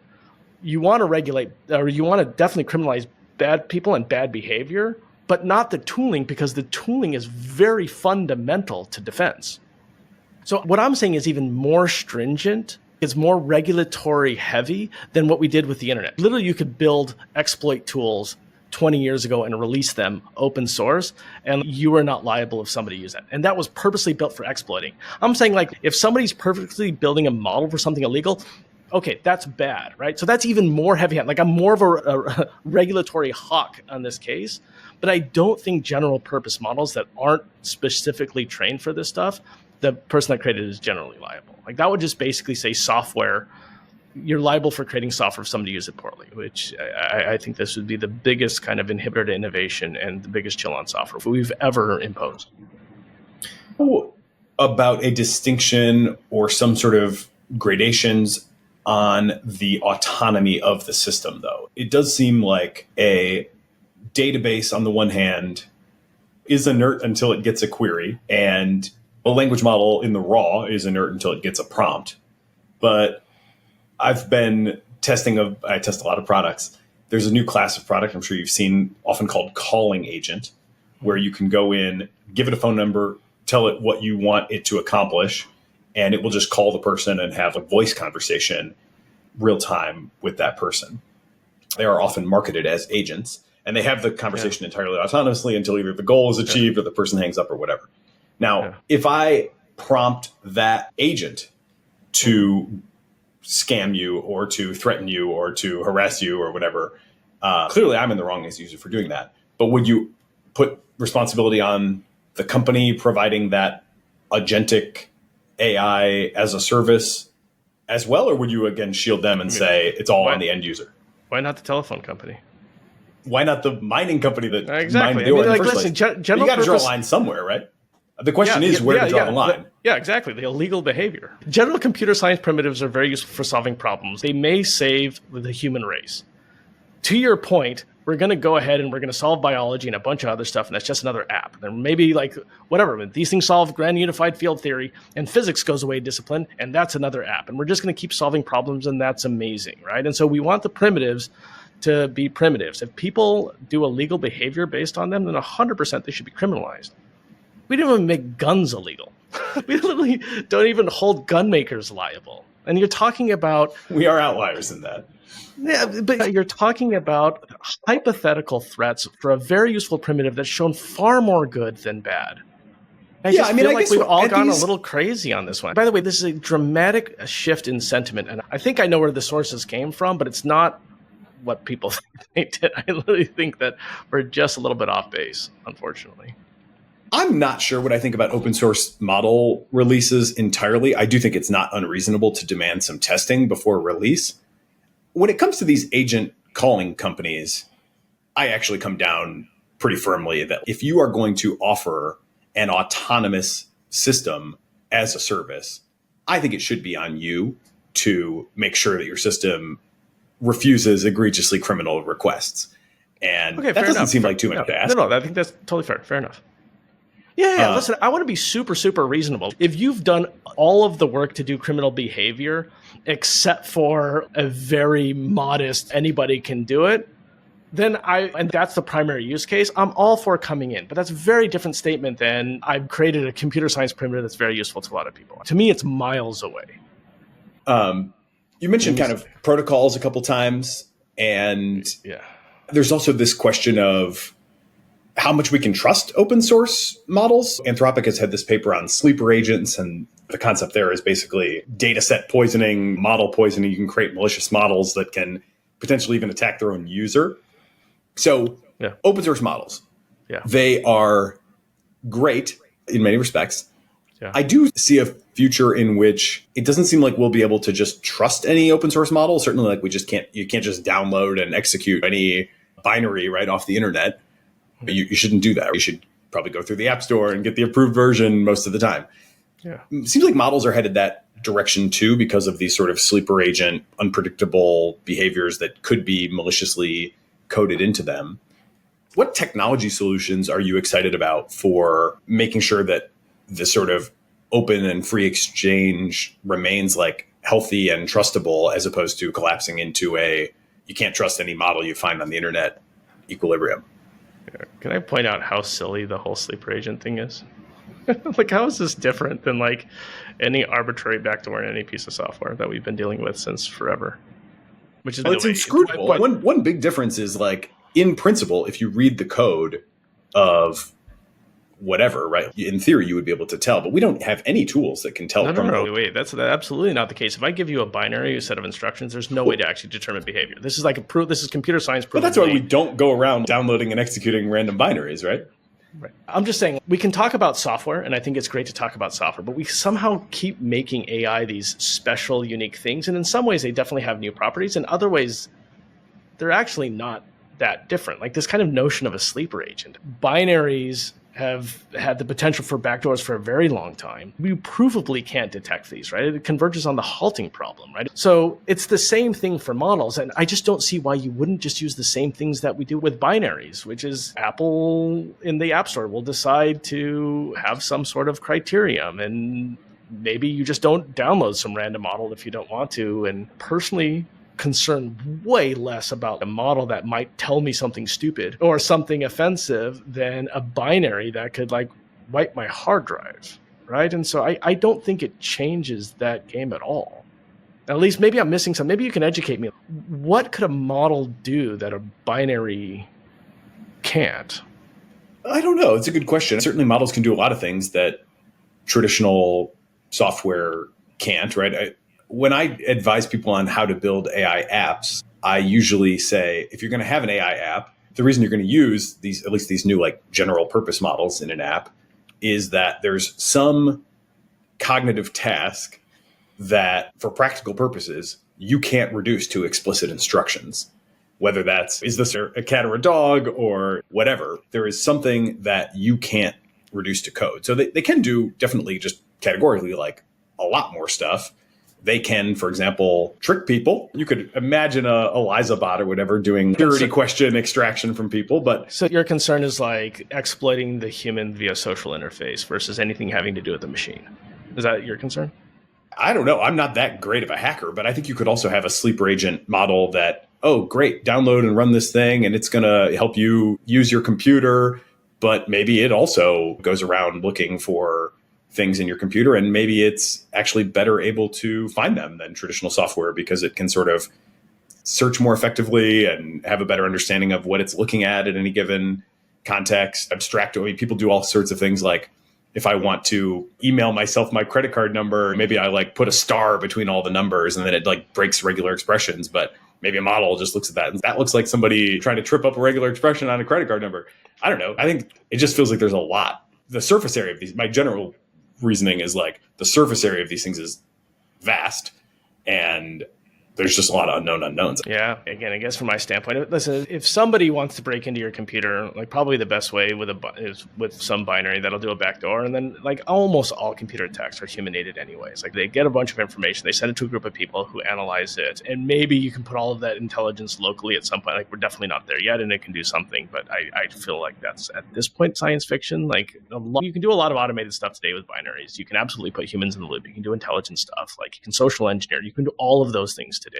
you want to regulate, or you want to definitely criminalize bad people and bad behavior, but not the tooling, because the tooling is very fundamental to defense. So what I'm saying is even more stringent. It's more regulatory heavy than what we did with the internet. Literally, you could build exploit tools 20 years ago and release them open source, and you are not liable if somebody used that. And that was purposely built for exploiting. I'm saying if somebody's perfectly building a model for something illegal, okay, that's bad, right? So that's even more heavy-handed. I'm more of a regulatory hawk on this case, but I don't think general purpose models that aren't specifically trained for this stuff, the person that created it is generally liable. That would just basically say software, you're liable for creating software if somebody uses it poorly, which I think this would be the biggest kind of inhibitor to innovation and the biggest chill on software we've ever imposed. About a distinction or some sort of gradations on the autonomy of the system, though. It does seem like a database, on the one hand, is inert until it gets a query, and a language model in the raw is inert until it gets a prompt. But I've been I test a lot of products. There's a new class of product I'm sure you've seen, often called calling agent, where you can go in, give it a phone number, tell it what you want it to accomplish, and it will just call the person and have a voice conversation real time with that person. They are often marketed as agents, and they have the conversation entirely autonomously until either the goal is achieved or the person hangs up or whatever. Now, if I prompt that agent to scam you or to threaten you or to harass you or whatever, clearly I'm in the wrong as user for doing that. But would you put responsibility on the company providing that agentic AI as a service as well? Or would you, again, shield them and say it's all on the end user? Why not the telephone company? Why not the mining company that exactly. mined the ore in the first listen, place? You got to draw a line somewhere, right? The question is where to draw the line. Yeah, exactly. The illegal behavior. General computer science primitives are very useful for solving problems. They may save the human race. to your point, we're going to go ahead and we're going to solve biology and a bunch of other stuff, and that's just another app. And maybe like whatever, these things solve grand unified field theory, and physics goes away discipline, and that's another app. And we're just going to keep solving problems, and that's amazing, right? And so we want the primitives to be primitives. If people do illegal behavior based on them, then 100% they should be criminalized. We don't even make guns illegal. We literally don't even hold gun makers liable. And you're talking about... We are outliers in that. Yeah, but you're talking about hypothetical threats for a very useful primitive that's shown far more good than bad. I feel like we've all gone a little crazy on this one. By the way, this is a dramatic shift in sentiment, and I think I know where the sources came from, but it's not what people think they did. I literally think that we're just a little bit off base, unfortunately. I'm not sure what I think about open source model releases entirely. I do think it's not unreasonable to demand some testing before release. When it comes to these agent calling companies, I actually come down pretty firmly that if you are going to offer an autonomous system as a service, I think it should be on you to make sure that your system refuses egregiously criminal requests. And that doesn't seem like too much to ask. No, I think that's totally fair. Fair enough. Yeah, listen, I want to be super, super reasonable. If you've done all of the work to do criminal behavior, except for a very modest, anybody can do it, then and that's the primary use case, I'm all for coming in. But that's a very different statement than I've created a computer science primitive that's very useful to a lot of people. To me, it's miles away. You mentioned kind of protocols a couple times, and there's also this question of how much we can trust open source models. Anthropic has had this paper on sleeper agents, and the concept there is basically data set poisoning, model poisoning. You can create malicious models that can potentially even attack their own user. So open source models, they are great in many respects. Yeah. I do see a future in which it doesn't seem like we'll be able to just trust any open source model. Certainly, like you can't just download and execute any binary right off the internet. You shouldn't do that. You should probably go through the App Store and get the approved version most of the time. Yeah. It seems like models are headed that direction too, because of these sort of sleeper agent, unpredictable behaviors that could be maliciously coded into them. What technology solutions are you excited about for making sure that this sort of open and free exchange remains like healthy and trustable, as opposed to collapsing into you can't trust any model you find on the internet equilibrium? Can I point out how silly the whole sleeper agent thing is? Like, how is this different than like any arbitrary backdoor in any piece of software that we've been dealing with since forever? Which is it's inscrutable. One big difference is, like, in principle, if you read the code of whatever, right? In theory, you would be able to tell, but we don't have any tools that can tell. No, wait, that's absolutely not the case. If I give you a binary, a set of instructions, there's no way to actually determine behavior. This is like this is computer science. But that's why we don't go around downloading and executing random binaries, right? Right. I'm just saying, we can talk about software, and I think it's great to talk about software, but we somehow keep making AI these special, unique things. And in some ways, they definitely have new properties. In other ways, they're actually not that different. Like this kind of notion of a sleeper agent. Binaries have had the potential for backdoors for a very long time. We provably can't detect these, right? It converges on the halting problem, right? So it's the same thing for models. And I just don't see why you wouldn't just use the same things that we do with binaries, which is Apple in the App Store will decide to have some sort of criterion. And maybe you just don't download some random model if you don't want to. And personally, concerned way less about a model that might tell me something stupid or something offensive than a binary that could like wipe my hard drive, right? And so I don't think it changes that game at all. At least maybe I'm missing some. Maybe you can educate me. What could a model do that a binary can't? I don't know. It's a good question. Certainly models can do a lot of things that traditional software can't, right? When I advise people on how to build AI apps, I usually say, if you're going to have an AI app, the reason you're going to use these, at least these new like general purpose models in an app, is that there's some cognitive task that for practical purposes, you can't reduce to explicit instructions. Whether that's, is this a cat or a dog or whatever, there is something that you can't reduce to code. So they can do definitely just categorically like a lot more stuff. They can, for example, trick people. You could imagine a Eliza bot or whatever doing security question extraction from people. But so your concern is like exploiting the human via social interface versus anything having to do with the machine. Is that your concern? I don't know. I'm not that great of a hacker, but I think you could also have a sleeper agent model that, oh, great, download and run this thing, and it's going to help you use your computer. But maybe it also goes around looking for things in your computer, and maybe it's actually better able to find them than traditional software because it can sort of search more effectively and have a better understanding of what it's looking at any given context. Abstract. I mean, people do all sorts of things like if I want to email myself my credit card number, maybe I like put a star between all the numbers and then it like breaks regular expressions. But maybe a model just looks at that and that looks like somebody trying to trip up a regular expression on a credit card number. I don't know. I think it just feels like there's a lot. The surface area of these, my general reasoning is like the surface area of these things is vast and there's just a lot of unknown unknowns. Yeah. Again, I guess from my standpoint, listen, if somebody wants to break into your computer, like probably the best way is with some binary that'll do a backdoor. And then like almost all computer attacks are human-aided anyways. Like they get a bunch of information, they send it to a group of people who analyze it. And maybe you can put all of that intelligence locally at some point. Like we're definitely not there yet and it can do something. But I feel like that's at this point science fiction. Like you can do a lot of automated stuff today with binaries. You can absolutely put humans in the loop. You can do intelligent stuff. Like you can social engineer. You can do all of those things today.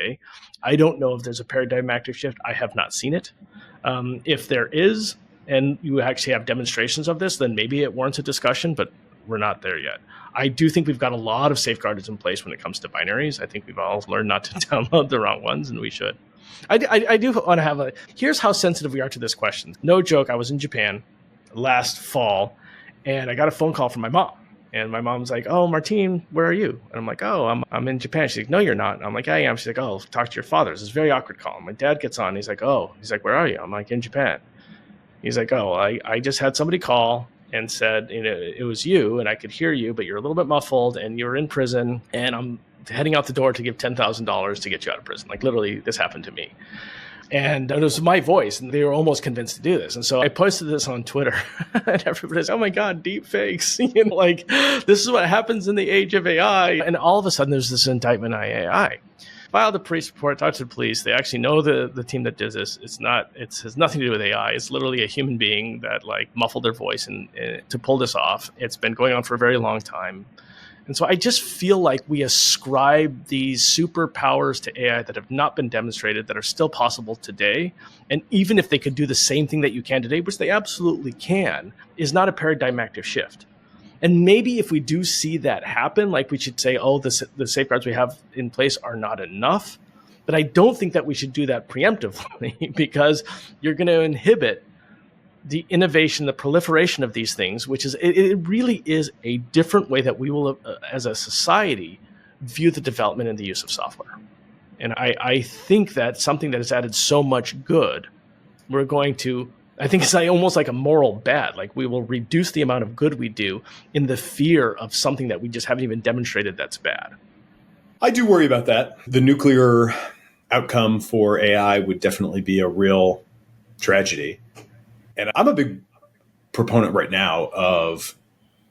I don't know if there's a paradigmatic shift. I have not seen it. If there is, and you actually have demonstrations of this, then maybe it warrants a discussion, but we're not there yet. I do think we've got a lot of safeguards in place when it comes to binaries. I think we've all learned not to download the wrong ones, and we should. I do want to have here's how sensitive we are to this question. No joke, I was in Japan last fall, and I got a phone call from my mom. And my mom's like, "Oh, Martine, where are you?" And I'm like, "Oh, I'm in Japan." She's like, "No, you're not." And I'm like, "I am." She's like, "Oh, talk to your father." It's a very awkward call. And my dad gets on. He's like, "Oh," he's like, "Where are you?" I'm like, "In Japan." He's like, "Oh, I just had somebody call and said, you know, it was you and I could hear you, but you're a little bit muffled and you're in prison and I'm heading out the door to give $10,000 to get you out of prison." Like literally this happened to me. And it was my voice, and they were almost convinced to do this. And so I posted this on Twitter, and everybody's, "Oh my God, deep fakes!" You know, like this is what happens in the age of AI. And all of a sudden, there's this indictment on AI. Filed a police report, talked to the police. They actually know the team that did this. It has nothing to do with AI. It's literally a human being that like muffled their voice and to pull this off. It's been going on for a very long time. And so I just feel like we ascribe these superpowers to AI that have not been demonstrated, that are still possible today. And even if they could do the same thing that you can today, which they absolutely can, is not a paradigmatic shift. And maybe if we do see that happen, like we should say, oh, the safeguards we have in place are not enough. But I don't think that we should do that preemptively because you're going to inhibit the innovation, the proliferation of these things, which is, it really is a different way that we will, as a society, view the development and the use of software. And I think that something that has added so much good, we're going to, I think it's almost like a moral bad. Like we will reduce the amount of good we do in the fear of something that we just haven't even demonstrated that's bad. I do worry about that. The nuclear outcome for AI would definitely be a real tragedy. And I'm a big proponent right now of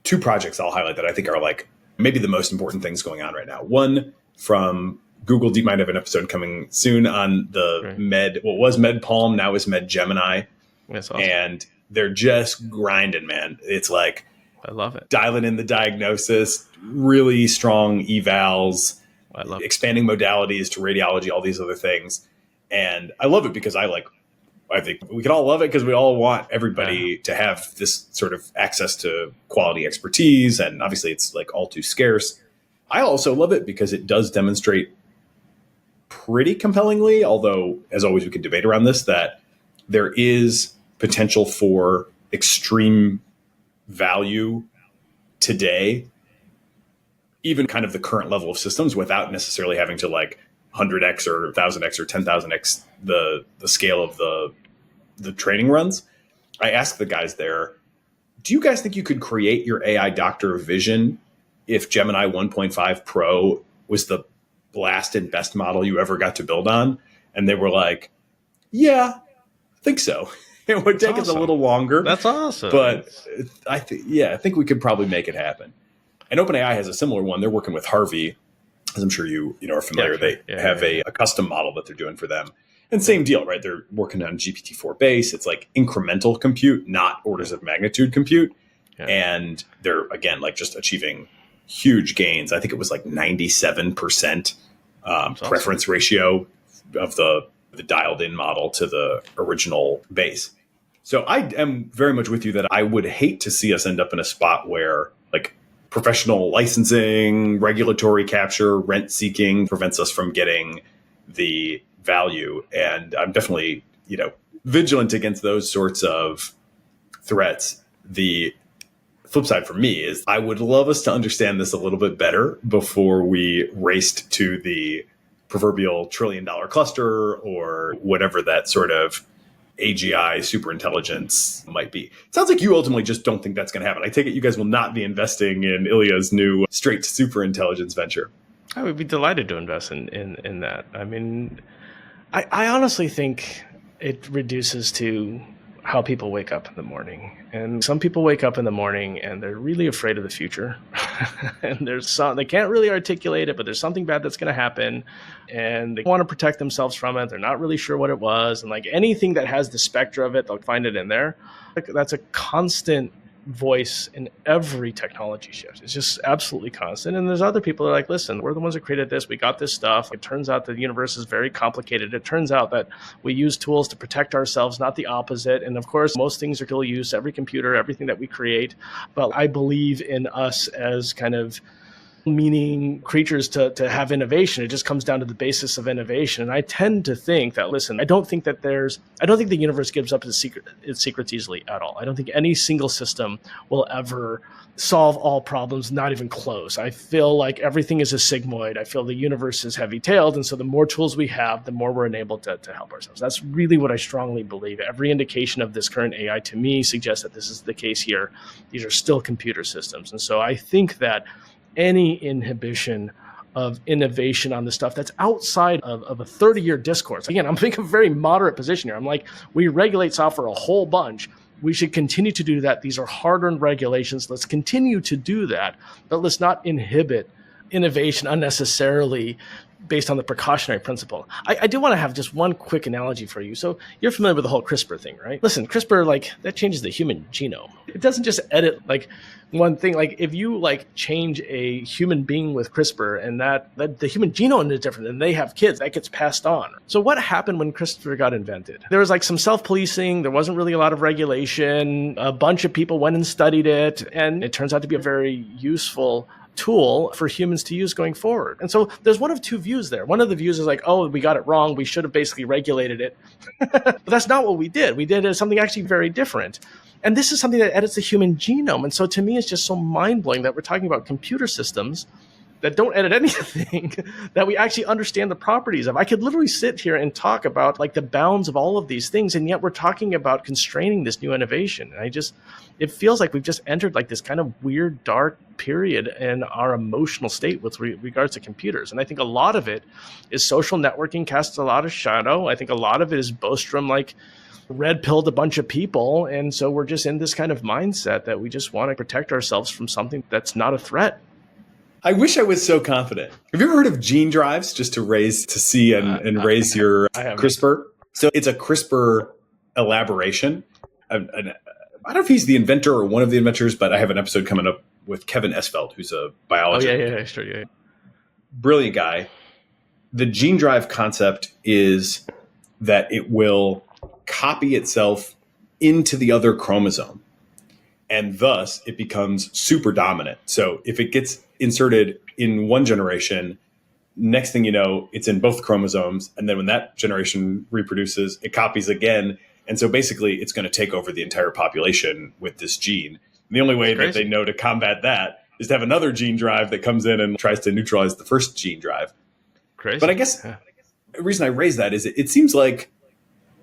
two projects I'll highlight that I think are like maybe the most important things going on right now. One from Google DeepMind, have an episode coming soon on the what was MedPalm, now is MedGemini. That's awesome. And they're just grinding, man. It's like, I love it. Dialing in the diagnosis, really strong evals, I love expanding modalities to radiology, all these other things. And I love it because I think we can all love it because we all want everybody to have this sort of access to quality expertise. And obviously it's like all too scarce. I also love it because it does demonstrate pretty compellingly, although as always, we could debate around this, that there is potential for extreme value today, even kind of the current level of systems without necessarily having to like 100x or 1000x or 10,000x the scale of the training runs. I asked the guys there, do you guys think you could create your AI doctor vision if Gemini 1.5 Pro was the blast and best model you ever got to build on? And they were like, yeah, I think so. It would take us a little longer. That's awesome. But I think we could probably make it happen. And OpenAI has a similar one. They're working with Harvey as I'm sure you are familiar, Yeah, they have a custom model that they're doing for them. And same deal, right? They're working on GPT-4 base. It's like incremental compute, not orders of magnitude compute. Yeah. And they're, again, like just achieving huge gains. I think it was like 97% preference ratio of the dialed in model to the original base. So I am very much with you that I would hate to see us end up in a spot where like professional licensing, regulatory capture, rent seeking prevents us from getting the value. And I'm definitely, vigilant against those sorts of threats. The flip side for me is I would love us to understand this a little bit better before we raced to the proverbial $1 trillion cluster or whatever that sort of AGI superintelligence might be. It sounds like you ultimately just don't think that's going to happen. I take it you guys will not be investing in Ilya's new straight to superintelligence venture. I would be delighted to invest in that. I mean, I honestly think it reduces to how people wake up in the morning. And some people wake up in the morning and they're really afraid of the future. And they can't really articulate it, but there's something bad that's going to happen. And they want to protect themselves from it. They're not really sure what it was. And like anything that has the specter of it, they'll find it in there. That's a constant voice in every technology shift. It's just absolutely constant. And there's other people that are like, listen, we're the ones that created this. We got this stuff. It turns out the universe is very complicated. It turns out that we use tools to protect ourselves, not the opposite. And of course, most things are still use, every computer, everything that we create. But I believe in us as kind of meaning creatures to have innovation. It just comes down to the basis of innovation. And I tend to think that, listen, I don't think the universe gives up its secrets easily at all. I don't think any single system will ever solve all problems, not even close. I feel like everything is a sigmoid. I feel the universe is heavy-tailed. And so the more tools we have, the more we're enabled to help ourselves. That's really what I strongly believe. Every indication of this current AI to me suggests that this is the case here. These are still computer systems. And so I think that any inhibition of innovation on the stuff that's outside of a 30-year discourse. Again, I'm taking a very moderate position here. I'm like, we regulate software a whole bunch. We should continue to do that. These are hard-earned regulations. Let's continue to do that, but let's not inhibit innovation unnecessarily based on the precautionary principle. I do want to have just one quick analogy for you. So you're familiar with the whole CRISPR thing, right? Listen, CRISPR, that changes the human genome. It doesn't just edit one thing. If you change a human being with CRISPR and that the human genome is different and they have kids, that gets passed on. So what happened when CRISPR got invented? There was some self-policing. There wasn't really a lot of regulation. A bunch of people went and studied it, and it turns out to be a very useful tool for humans to use going forward. And so there's one of two views there. One of the views is oh, we got it wrong. We should have basically regulated it. But that's not what we did. We did something actually very different. And this is something that edits the human genome. And so to me, it's just so mind-blowing that we're talking about computer systems that don't edit anything, that we actually understand the properties of. I could literally sit here and talk about the bounds of all of these things, and yet we're talking about constraining this new innovation. And it feels like we've just entered this kind of weird, dark period in our emotional state with regards to computers. And I think a lot of it is social networking casts a lot of shadow. I think a lot of it is Bostrom red pilled a bunch of people. And so we're just in this kind of mindset that we just want to protect ourselves from something that's not a threat. I wish I was so confident. Have you ever heard of gene drives, just to see and raise your CRISPR? So it's a CRISPR elaboration. I don't know if he's the inventor or one of the inventors, but I have an episode coming up with Kevin Esveld, who's a biologist. Oh, yeah, sure, yeah. Brilliant guy. The gene drive concept is that it will copy itself into the other chromosome, and thus it becomes super dominant. So if it gets inserted in one generation, next thing you know, it's in both chromosomes. And then when that generation reproduces, it copies again. And so basically it's going to take over the entire population with this gene. And the only way that they know to combat that is to have another gene drive that comes in and tries to neutralize the first gene drive. Crazy. But I guess the reason I raise that is it seems like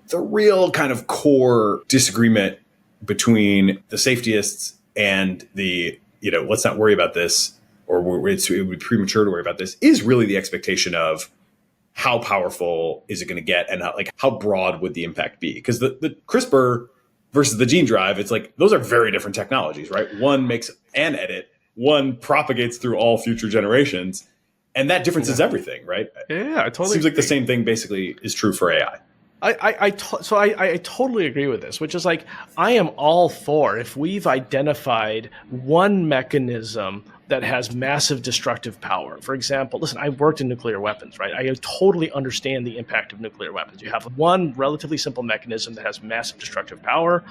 the real kind of core disagreement between the safetyists and the, let's not worry about this, or it would be premature to worry about this, is really the expectation of how powerful is it going to get, and how broad would the impact be? Because the CRISPR versus the gene drive, it's those are very different technologies, right? One makes an edit, one propagates through all future generations. And that difference is everything, right? Yeah, I totally Seems like agree. the same thing basically is true for AI. I totally agree with this, which is like, I am all for if we've identified one mechanism that has massive destructive power. For example, listen, I worked in nuclear weapons, right? I totally understand the impact of nuclear weapons. You have one relatively simple mechanism that has massive destructive power.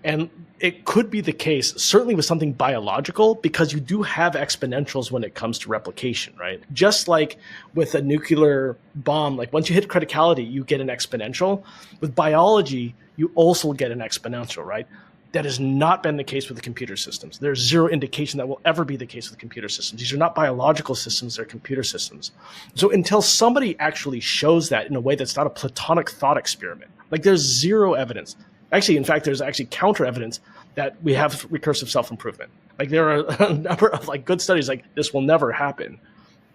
And it could be the case, certainly with something biological, because you do have exponentials when it comes to replication, right? Just like with a nuclear bomb, like once you hit criticality, you get an exponential. With biology, you also get an exponential, right? That has not been the case with the computer systems. There's zero indication that will ever be the case with computer systems. These are not biological systems, they're computer systems. So until somebody actually shows that in a way that's not a Platonic thought experiment, like there's zero evidence. Actually, in fact, there's actually counter evidence that we have recursive self-improvement. Like there are a number of like good studies like this will never happen,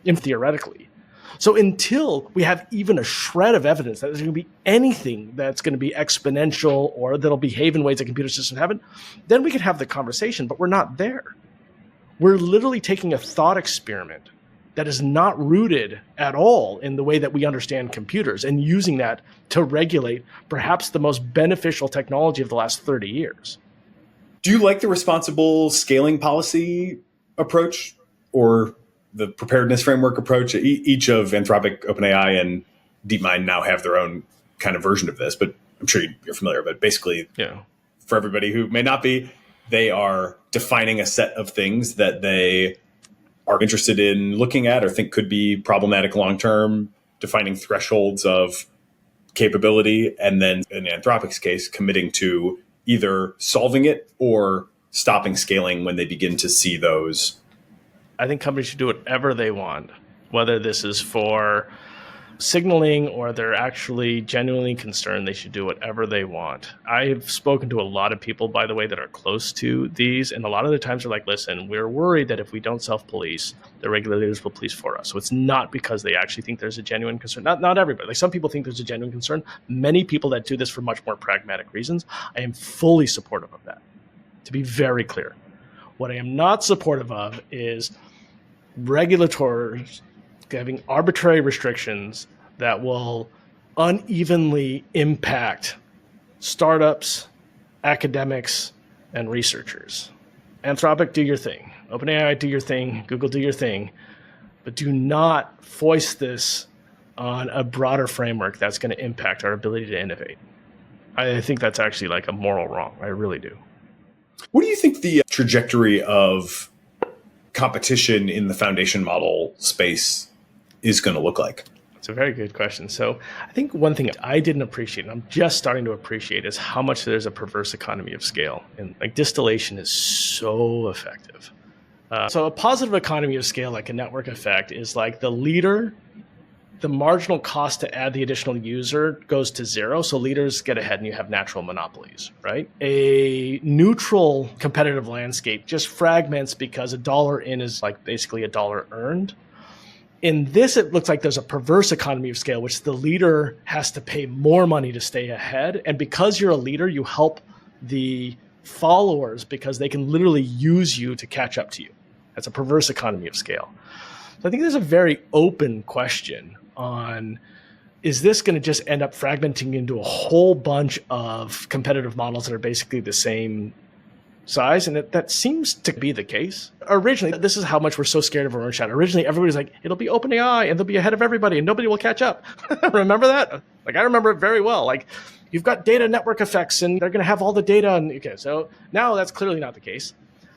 theoretically. So until we have even a shred of evidence that there's going to be anything that's going to be exponential or that'll behave in ways that computer systems haven't, then we can have the conversation, but we're not there. We're literally taking a thought experiment that is not rooted at all in the way that we understand computers and using that to regulate perhaps the most beneficial technology of the last 30 years. Do you like the responsible scaling policy approach or the preparedness framework approach? Each of Anthropic, OpenAI, and DeepMind now have their own kind of version of this, but I'm sure you're familiar. But basically, for everybody who may not be, they are defining a set of things that they are interested in looking at or think could be problematic long-term, defining thresholds of capability, and then in Anthropic's case, committing to either solving it or stopping scaling when they begin to see those. I think companies should do whatever they want, whether this is for signaling or they're actually genuinely concerned. They should do whatever they want. I've spoken to a lot of people, by the way, that are close to these, and a lot of the times they're like, listen, we're worried that if we don't self-police, the regulators will police for us. So it's not because they actually think there's a genuine concern. Not everybody. Like some people think there's a genuine concern. Many people that do this for much more pragmatic reasons. I am fully supportive of that, to be very clear. What I am not supportive of is regulators having arbitrary restrictions that will unevenly impact startups, academics, and researchers. Anthropic, do your thing. OpenAI, do your thing. Google, do your thing. But do not foist this on a broader framework that's going to impact our ability to innovate. I think that's actually like a moral wrong. I really do. What do you think the trajectory of competition in the foundation model space is going to look like? It's a very good question. So I think one thing I didn't appreciate, and I'm just starting to appreciate, is how much there's a perverse economy of scale. And like distillation is so effective. So a positive economy of scale, like a network effect, is like the leader, the marginal cost to add the additional user goes to zero. So leaders get ahead and you have natural monopolies, right? A neutral competitive landscape just fragments because $1 in is like basically $1 earned. In this, it looks like there's a perverse economy of scale, which the leader has to pay more money to stay ahead. And because you're a leader, you help the followers because they can literally use you to catch up to you. That's a perverse economy of scale. So I think there's a very open question on, is this going to just end up fragmenting into a whole bunch of competitive models that are basically the same size? And that seems to be the case. Originally, this is how much we're so scared of our own shadow. Originally, everybody's like, it'll be OpenAI and they'll be ahead of everybody and nobody will catch up. Remember that? Like, I remember it very well. Like, you've got data network effects and they're going to have all the data. And okay, so now that's clearly not the case.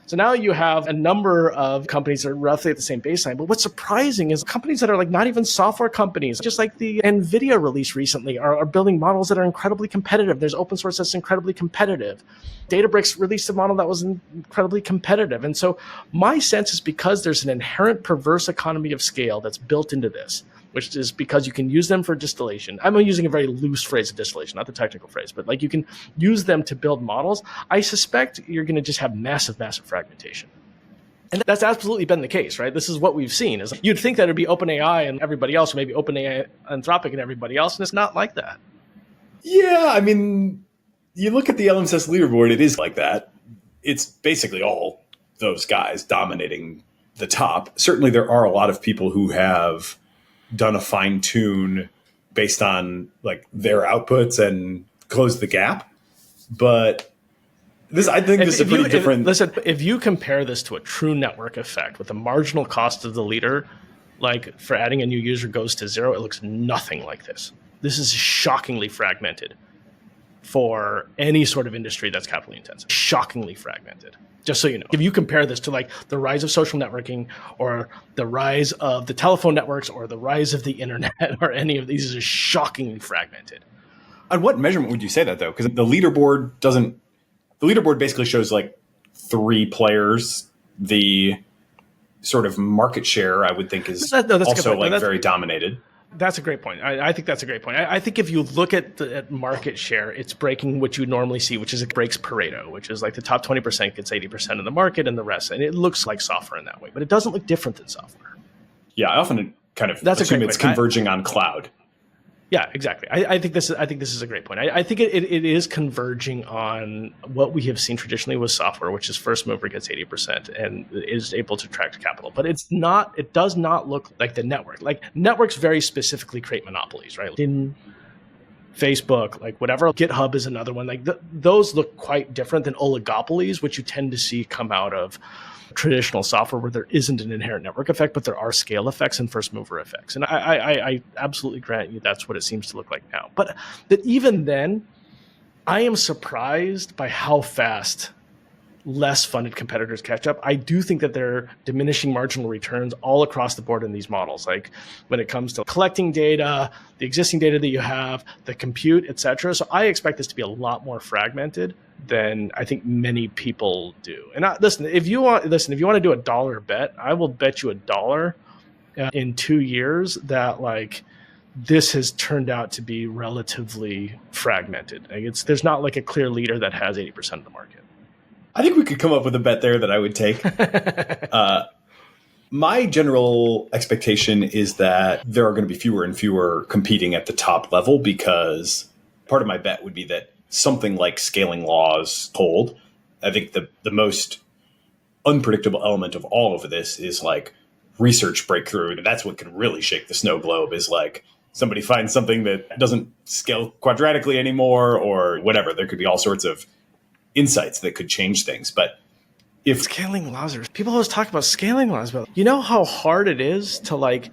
So now you have a number of companies that are roughly at the same baseline. But what's surprising is companies that are like not even software companies, just like the NVIDIA release recently, are building models that are incredibly competitive. There's open source that's incredibly competitive. Databricks released a model that was incredibly competitive. And so my sense is because there's an inherent perverse economy of scale that's built into this, which is because you can use them for distillation. I'm using a very loose phrase of distillation, not the technical phrase, but like you can use them to build models. I suspect you're going to just have massive, massive fragmentation. And that's absolutely been the case, right? This is what we've seen. Is you'd think that it'd be OpenAI and everybody else, or maybe OpenAI, Anthropic and everybody else, and it's not like that. Yeah, I mean, you look at the LLMs leaderboard, it is like that. It's basically all those guys dominating the top. Certainly there are a lot of people who have done a fine tune based on like their outputs and closed the gap. But I think this is a pretty different. Listen, if you compare this to a true network effect with the marginal cost of the leader, like for adding a new user goes to 0, it looks nothing like this. This is shockingly fragmented for any sort of industry that's capital intensive. Shockingly fragmented. Just so you know, if you compare this to like the rise of social networking or the rise of the telephone networks or the rise of the internet or any of these, is shockingly fragmented. On what measurement would you say that though? Because the leaderboard basically shows like 3 players. The sort of market share, I would think, is also like very dominated. That's a great point. I think that's a great point. I think if you look at market share, it's breaking what you normally see, which is it breaks Pareto, which is like the top 20% gets 80% of the market and the rest. And it looks like software in that way, but it doesn't look different than software. Yeah, I often kind of assume it's converging on cloud. Yeah, exactly. I think this is a great point. I think it is converging on what we have seen traditionally with software, which is first mover gets 80% and is able to attract capital. But it does not look like the network. Like networks very specifically create monopolies, right? In Facebook, like whatever. GitHub is another one. Like those look quite different than oligopolies, which you tend to see come out of traditional software where there isn't an inherent network effect, but there are scale effects and first mover effects. And I absolutely grant you that's what it seems to look like now. But even then, I am surprised by how fast less funded competitors catch up. I do think that they're diminishing marginal returns all across the board in these models. Like when it comes to collecting data, the existing data that you have, the compute, et cetera. So I expect this to be a lot more fragmented than I think many people do. And listen, if you want to do a dollar bet, I will bet you $1 in 2 years that like this has turned out to be relatively fragmented. Like there's not like a clear leader that has 80% of the market. I think we could come up with a bet there that I would take. My general expectation is that there are going to be fewer and fewer competing at the top level, because part of my bet would be that something like scaling laws hold. I think the most unpredictable element of all of this is like research breakthrough. And that's what can really shake the snow globe, is like somebody finds something that doesn't scale quadratically anymore or whatever. There could be all sorts of insights that could change things. But if scaling laws people always talk about scaling laws, but you know how hard it is to like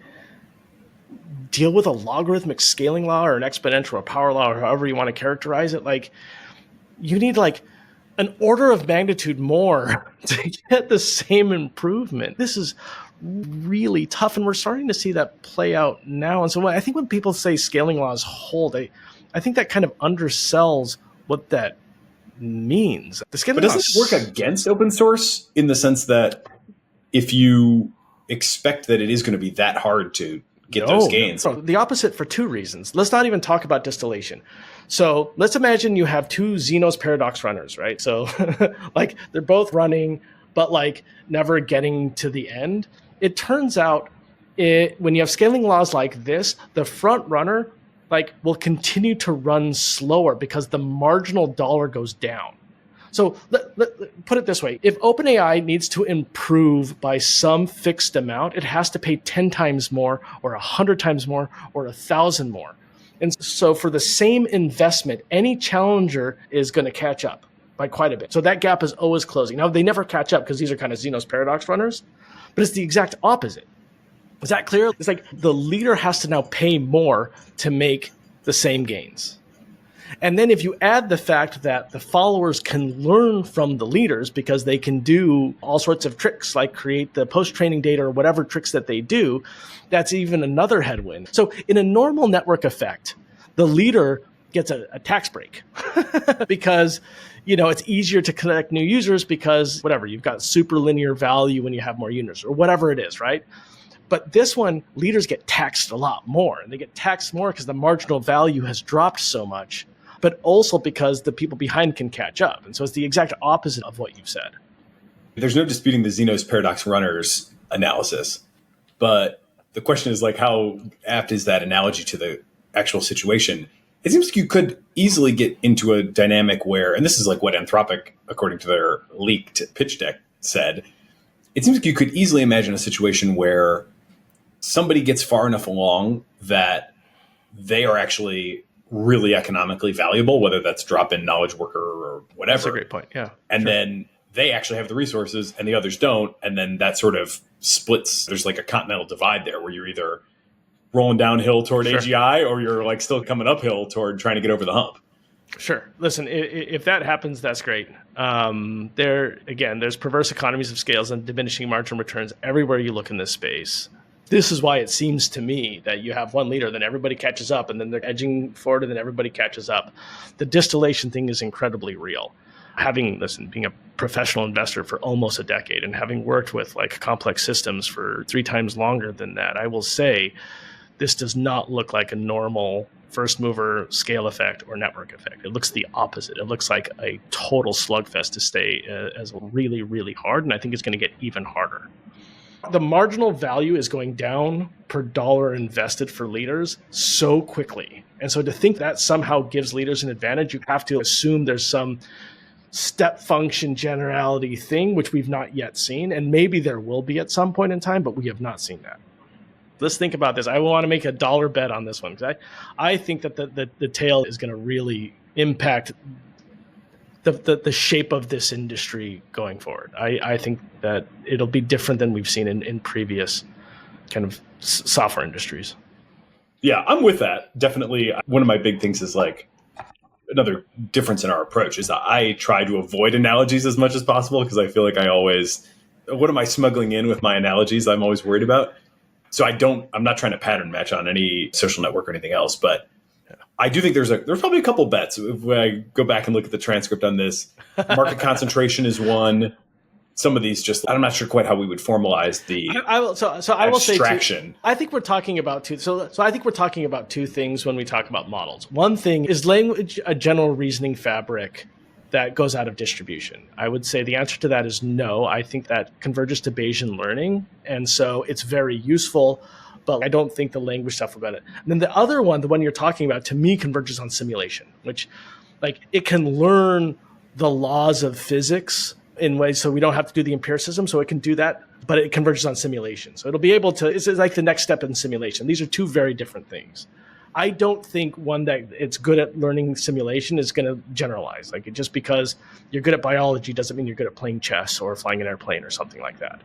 deal with a logarithmic scaling law or an exponential or power law or however you want to characterize it. Like you need like an order of magnitude more to get the same improvement. This is really tough, and we're starting to see that play out now. And so I think when people say scaling laws hold, I think that kind of undersells what that means. But doesn't it work against open source in the sense that if you expect that it is going to be that hard to get those gains? No. The opposite for 2 reasons. Let's not even talk about distillation. So let's imagine you have 2 Zeno's paradox runners, right? So like they're both running, but like never getting to the end. It turns out when you have scaling laws like this, the front runner like will continue to run slower because the marginal dollar goes down. So put it this way. If OpenAI needs to improve by some fixed amount, it has to pay 10 times more or 100 times more or 1,000 more. And so for the same investment, any challenger is going to catch up by quite a bit. So that gap is always closing. Now, they never catch up because these are kind of Zeno's paradox runners, but it's the exact opposite. Is that clear? It's like the leader has to now pay more to make the same gains. And then if you add the fact that the followers can learn from the leaders because they can do all sorts of tricks, like create the post-training data or whatever tricks that they do, that's even another headwind. So in a normal network effect, the leader gets a tax break because it's easier to connect new users because whatever, you've got super linear value when you have more users or whatever it is, right? But this one, leaders get taxed a lot more. And they get taxed more because the marginal value has dropped so much, but also because the people behind can catch up. And so it's the exact opposite of what you've said. There's no disputing the Zeno's paradox runners analysis. But the question is like, how apt is that analogy to the actual situation? It seems like you could easily get into a dynamic where, and this is like what Anthropic, according to their leaked pitch deck, said, it seems like you could easily imagine a situation where somebody gets far enough along that they are actually really economically valuable, whether that's drop-in knowledge worker or whatever. That's a great point. Yeah. And then they actually have the resources and the others don't. And then that sort of splits. There's like a continental divide there where you're either rolling downhill toward AGI or you're like still coming uphill toward trying to get over the hump. Sure. Listen, if that happens, that's great. There's perverse economies of scales and diminishing marginal returns everywhere you look in this space. This is why it seems to me that you have one leader, then everybody catches up, and then they're edging forward, and then everybody catches up. The distillation thing is incredibly real. Being a professional investor for almost a decade and having worked with like complex systems for 3 times longer than that, I will say this does not look like a normal first mover scale effect or network effect. It looks the opposite. It looks like a total slugfest to stay as really, really hard. And I think it's going to get even harder. The marginal value is going down per dollar invested for leaders so quickly. And so to think that somehow gives leaders an advantage, you have to assume there's some step function generality thing, which we've not yet seen. And maybe there will be at some point in time, but we have not seen that. Let's think about this. I want to make a dollar bet on this one because I think that the tail is going to really impact the shape of this industry going forward. I think that it'll be different than we've seen in previous kind of software industries. Yeah, I'm with that. Definitely. One of my big things is like another difference in our approach is that I try to avoid analogies as much as possible because I feel like what am I smuggling in with my analogies? I'm always worried about. So I'm not trying to pattern match on any social network or anything else, but I do think there's probably a couple bets. When I go back and look at the transcript on this, market concentration is one. Some of these I'm not sure quite how we would formalize the I will say abstraction. I think we're talking about two. So I think we're talking about two things when we talk about models. One thing is language, a general reasoning fabric that goes out of distribution. I would say the answer to that is no. I think that converges to Bayesian learning. And so it's very useful, but I don't think the language stuff about it. And then the other one, the one you're talking about, to me converges on simulation, which like it can learn the laws of physics in ways so we don't have to do the empiricism. So it can do that, but it converges on simulation. So it'll be able to, it's like the next step in simulation. These are two very different things. I don't think one that it's good at learning simulation is going to generalize. Like just because you're good at biology doesn't mean you're good at playing chess or flying an airplane or something like that.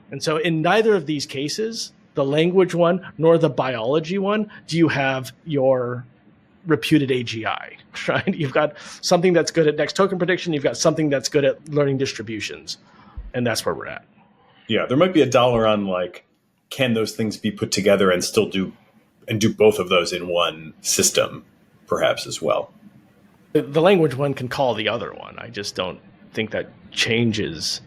And so in neither of these cases, the language one nor the biology one, do you have your reputed AGI, right? You've got something that's good at next token prediction. You've got something that's good at learning distributions. And that's where we're at. Yeah, there might be $1 on like, can those things be put together and still do both of those in one system, perhaps as well. The language one can call the other one. I just don't think that changes.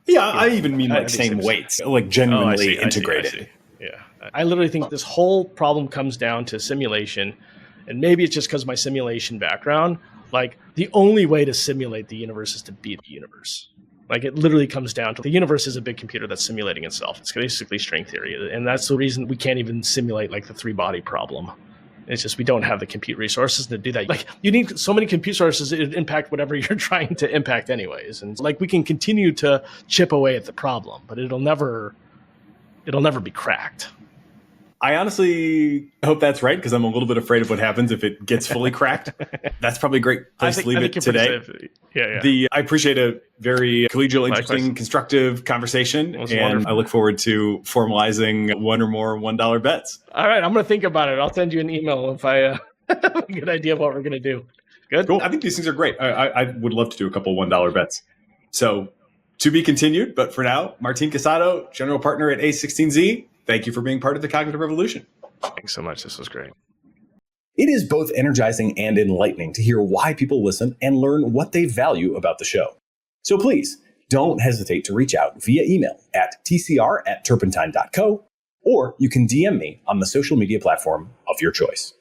Yeah, I even mean like same weights, like genuinely integrated. I see. Yeah, I literally think this whole problem comes down to simulation, and maybe it's just because of my simulation background. Like the only way to simulate the universe is to be the universe. Like it literally comes down to the universe is a big computer that's simulating itself. It's basically string theory. And that's the reason we can't even simulate like the 3-body problem. It's just we don't have the compute resources to do that. Like you need so many compute resources to impact whatever you're trying to impact anyways. And like we can continue to chip away at the problem, but it'll never be cracked. I honestly hope that's right because I'm a little bit afraid of what happens if it gets fully cracked. That's probably a great place to leave it today. Yeah. I appreciate a very collegial, interesting, constructive conversation. And wonderful. I look forward to formalizing one or more $1 bets. All right. I'm going to think about it. I'll send you an email if I have a good idea of what we're going to do. Good. Cool. I think these things are great. I would love to do a couple $1 bets. So to be continued. But for now, Martin Casado, general partner at a16z's. Thank you for being part of the cognitive revolution. Thanks so much. This was great. It is both energizing and enlightening to hear why people listen and learn what they value about the show. So please don't hesitate to reach out via email at tcr@turpentine.co, or you can DM me on the social media platform of your choice.